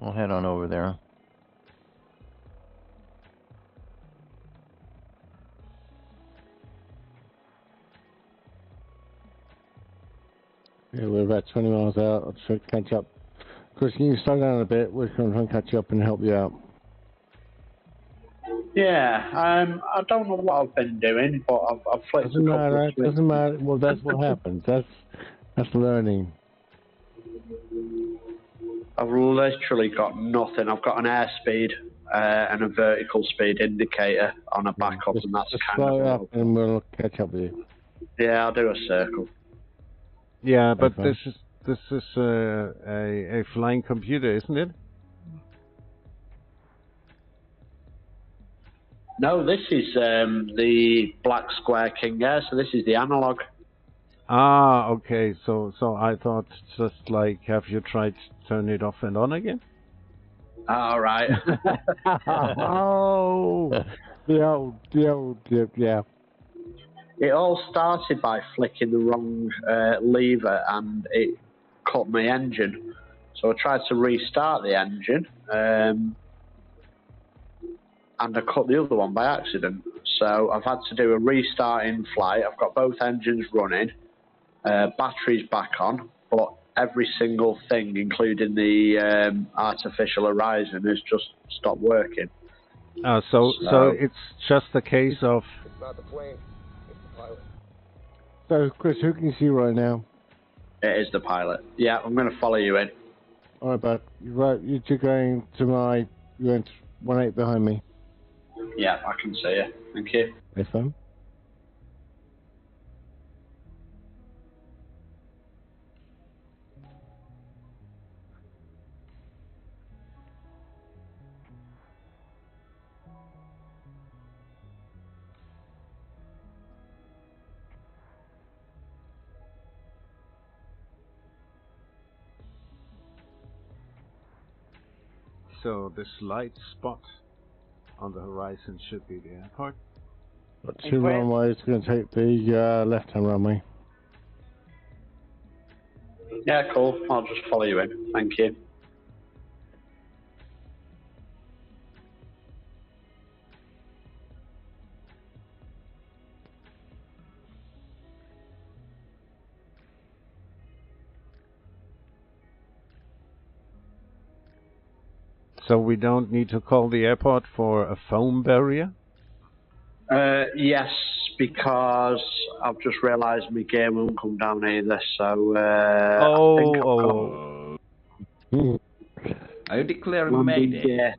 I'll head on over there. Yeah, we're about 20 miles out. I'll try to catch up. Chris, can you slow down a bit? We're going to try and catch up and help you out. Yeah, I don't know what I've been doing, but I've flipped Doesn't matter. Doesn't matter. Well, that's what happens. That's learning. I've literally got nothing. I've got an airspeed and a vertical speed indicator on a backup, and that's just kind slow of. up, and we'll catch up with you. Yeah, I'll do a circle. Yeah, but this is a flying computer, isn't it? No, this is the Black Square King Air, so this is the analog. Ah, okay. So I thought just like, have you tried to turn it off and on again? All right. Oh, the old, yeah. It all started by flicking the wrong lever, and it cut my engine. So I tried to restart the engine, and I cut the other one by accident. So I've had to do a restart in flight. I've got both engines running, batteries back on, but every single thing, including the artificial horizon, has just stopped working. So it's just a case of. It's not the plane, it's the pilot. So, Chris, who can you see right now? It is the pilot. Yeah, I'm going to follow you in. All right, bud. You're going to you're going to 1-8 behind me. Yeah, I can see you. Thank you. FM. So this light spot on the horizon should be the airport. Got 2 runways. Going to take the left-hand runway. Yeah, cool. I'll just follow you in. Thank you. So we don't need to call the airport for a foam barrier? Yes, because I've just realised my gear won't come down either, so Are you declaring Mayday?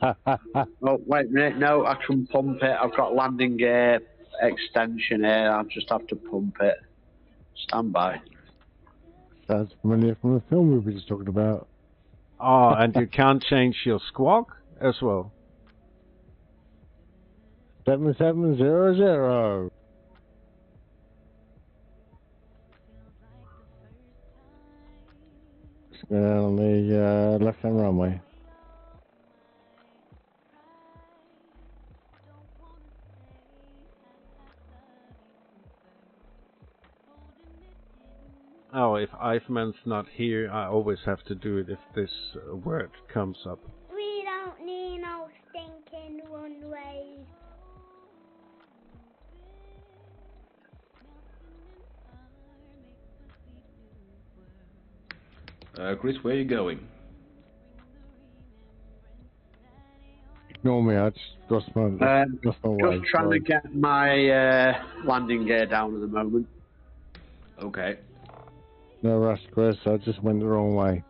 Oh, wait a minute, no, I can pump it. I've got landing gear extension here, I'll just have to pump it. Stand by. Sounds familiar from the film we were just talking about. Oh, and you can't change your squawk as well? 7700. Just go down on the left-hand runway. Oh, if Eichmann's not here, I always have to do it if this word comes up. We don't need no stinking runways. Chris, where are you going? Ignore me, I just lost my way. Just trying to get my landing gear down at the moment. Okay. No rush, Chris, I just went the wrong way.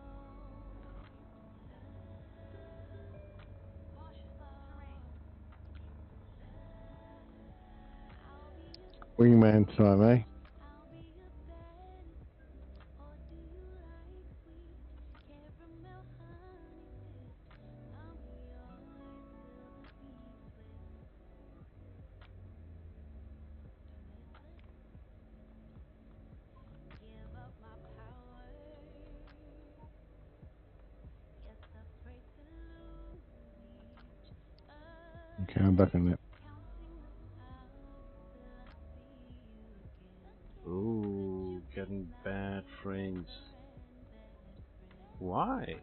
Wingman time, eh? Okay, I'm back on it. Ooh, getting bad frames. Why?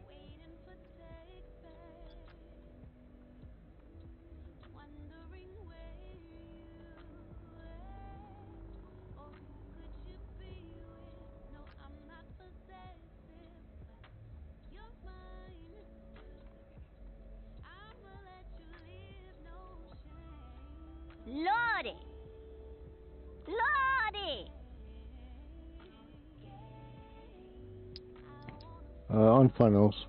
Lordy! Lordy! On funnels.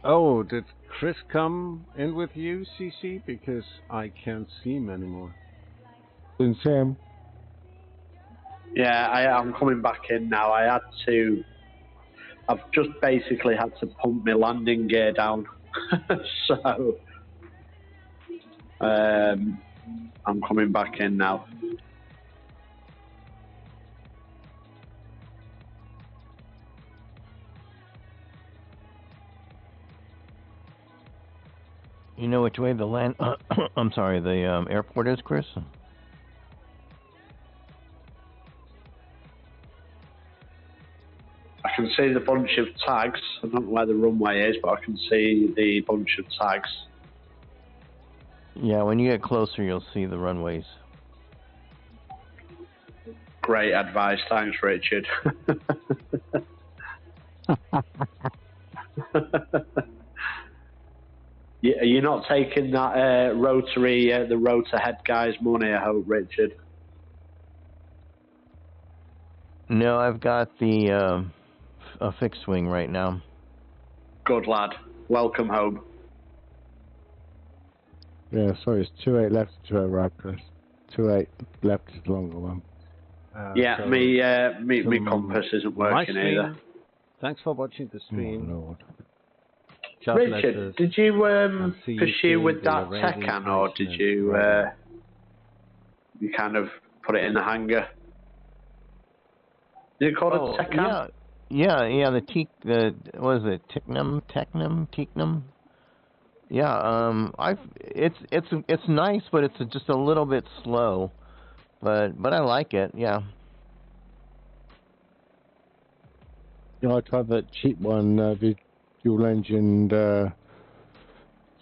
Oh, did Chris come in with you, CC? Because I can't see him anymore. Didn't see him. Yeah, I'm coming back in now. I've just basically had to pump my landing gear down. So, I'm coming back in now. You know which way the land? I'm sorry, the airport is, Chris. I can see the bunch of tags. I don't know where the runway is, but I can see the bunch of tags. Yeah, when you get closer, you'll see the runways. Great advice, thanks, Richard. You're not taking that rotary, the rotor head guy's money, I hope, Richard. No, I've got the a fixed wing right now. Good lad. Welcome home. Yeah, sorry, it's 28 left to 28 right, Chris. 28 left is the longer one. Yeah, so me compass isn't working either. Thanks for watching the stream. Oh, Lord. Richard, did you pursue with that Tecan, or did you you kind of put it in the hangar? Did you call it Tecan? Yeah. What is it? Technum. Yeah. It's nice, but it's just a little bit slow. But I like it. Yeah. Yeah, I tried that cheap one, the dual engine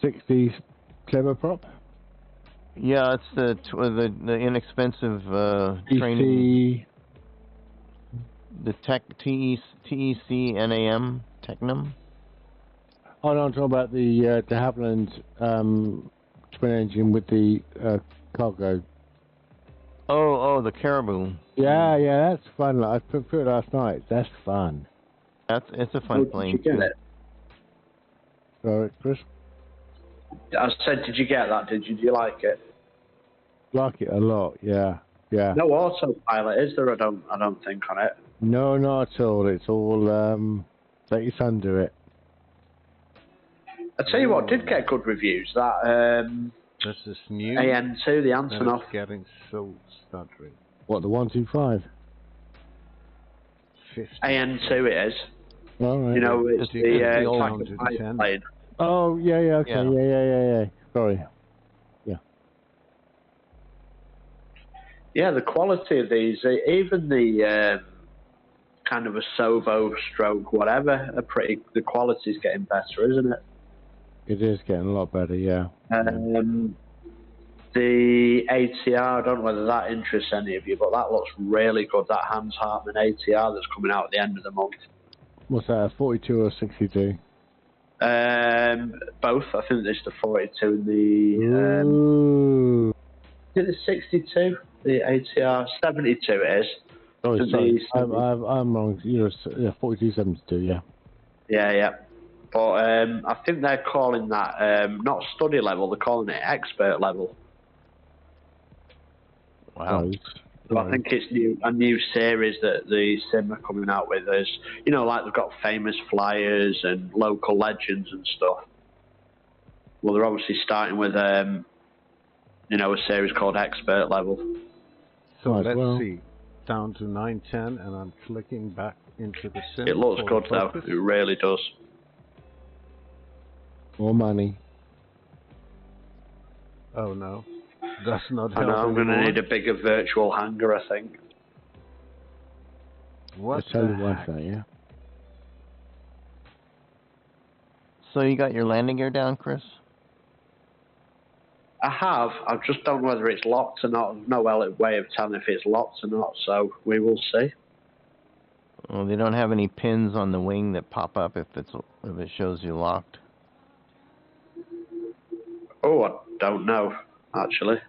60 clever prop. Yeah, it's the inexpensive training. The TEC NAM Technum. Oh no, I'm talking about the de Havilland twin engine with the cargo. Oh, the Caribou. Yeah, that's fun. I put it last night. That's fun. It's a fun plane. Did you get it? Sorry, Chris. I said, did you get that? Did you like it? Like it a lot. Yeah. No autopilot, is there? I don't think on it. No, not at all. It's all let your son do it. I tell you what, did get good reviews. That this is new. AN2, the Antonov. It's getting so stuttery. What, the 125? 50. AN2 it is. All right. You know, it's the old plane. Oh, yeah, okay. Yeah. Sorry. Yeah, the quality of these, even the kind of a Sovo stroke, whatever, the quality's getting better, isn't it? It is getting a lot better, yeah. The ATR, I don't know whether that interests any of you, but that looks really good, that Hans Hartmann ATR that's coming out at the end of the month. What's that, a 42 or 62? Both. I think there's the 42 and the... Ooh. Is it the 62? The ATR 72 it is. Oh, sorry. I'm wrong. You're 42, 72, yeah. Yeah. But I think they're calling that not study level, they're calling it expert level. Wow. So I think it's a new series that the sim are coming out with. Is, you know, like they've got famous flyers and local legends and stuff. Well, they're obviously starting with a series called expert level. So let's see, down to 910, and I'm clicking back into the sim. It looks good though. It really does. More money. Oh no, that's not. I know. I'm going to need a bigger virtual hangar, I think. What? I'll tell you one thing, yeah. So you got your landing gear down, Chris? I have. I just don't know whether it's locked or not. There's no way of telling if it's locked or not, so we will see. Well, they don't have any pins on the wing that pop up if it shows you locked. Oh, I don't know, actually.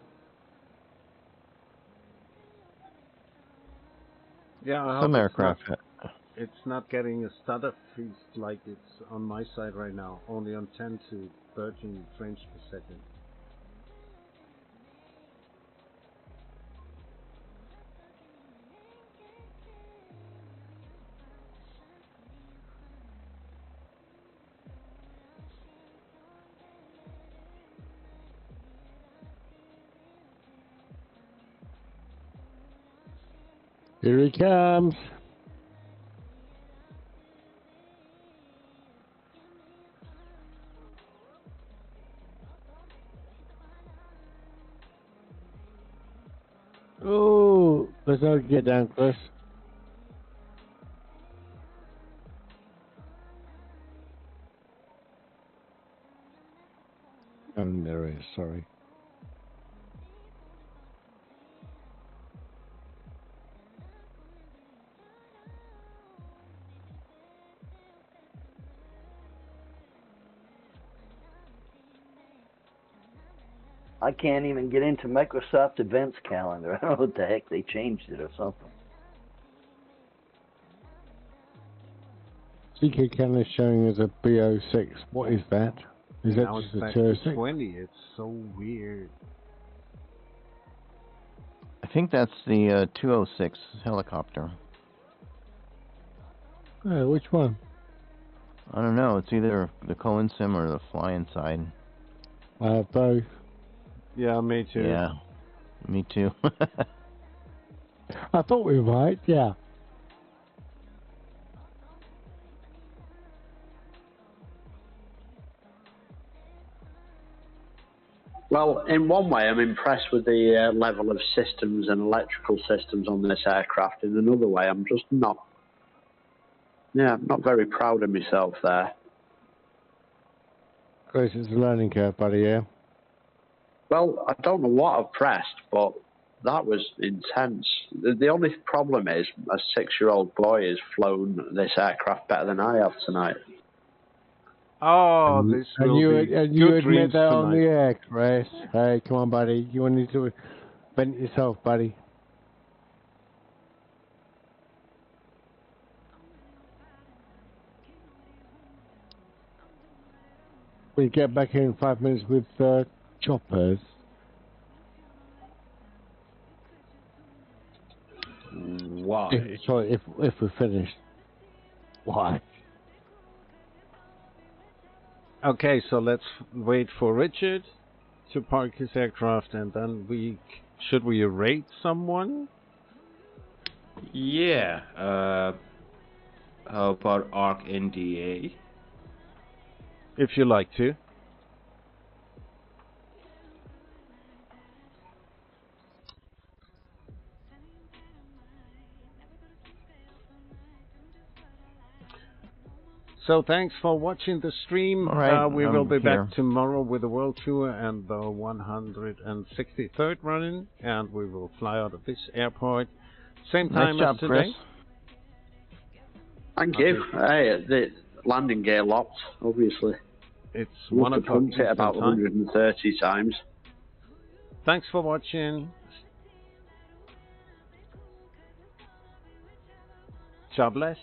Yeah, Some aircraft. It's not getting a stutter feed like it's on my side right now, only on 10 to 13 frames per second. Here he comes. Oh, let's not get down, Chris. Oh, there it is, sorry. I can't even get into Microsoft Events Calendar. I don't know what the heck, they changed it or something. CK Calendar showing as a BO6. What is that? Is that Now just it's a back 206? to 20. It's so weird. I think that's the 206 helicopter. Which one? I don't know. It's either the Cohen sim or the flying side. Both. Yeah, me too. Yeah, me too. I thought we were right, yeah. Well, in one way, I'm impressed with the level of systems and electrical systems on this aircraft. In another way, I'm just not. Yeah, I'm not very proud of myself there. Chris, it's a learning curve, buddy, yeah? Well, I don't know what I've pressed, but that was intense. The only problem is a 6-year-old boy has flown this aircraft better than I have tonight. Oh, this will be and you good admit dreams that on the tonight. air, Chris. Hey, come on, buddy. You need to vent yourself, buddy. We get back here in 5 minutes with choppers. Why? Sorry, if we're finished. Why? Okay, so let's wait for Richard to park his aircraft, and then should we rate someone? Yeah. How about ARC NDA? If you like to. So thanks for watching the stream. All right, We will be here. back tomorrow with the World Tour and the 163rd running, and we will fly out of this airport same time Nice job, as today. Chris. Thank you. Hey, the landing gear locked, obviously. It's Must 1 have o'clock pumped it about Eastern time. 130 times. Thanks for watching. God bless,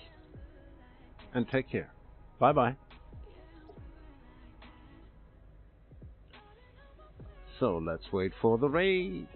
and take care. Bye-bye. So let's wait for the raid.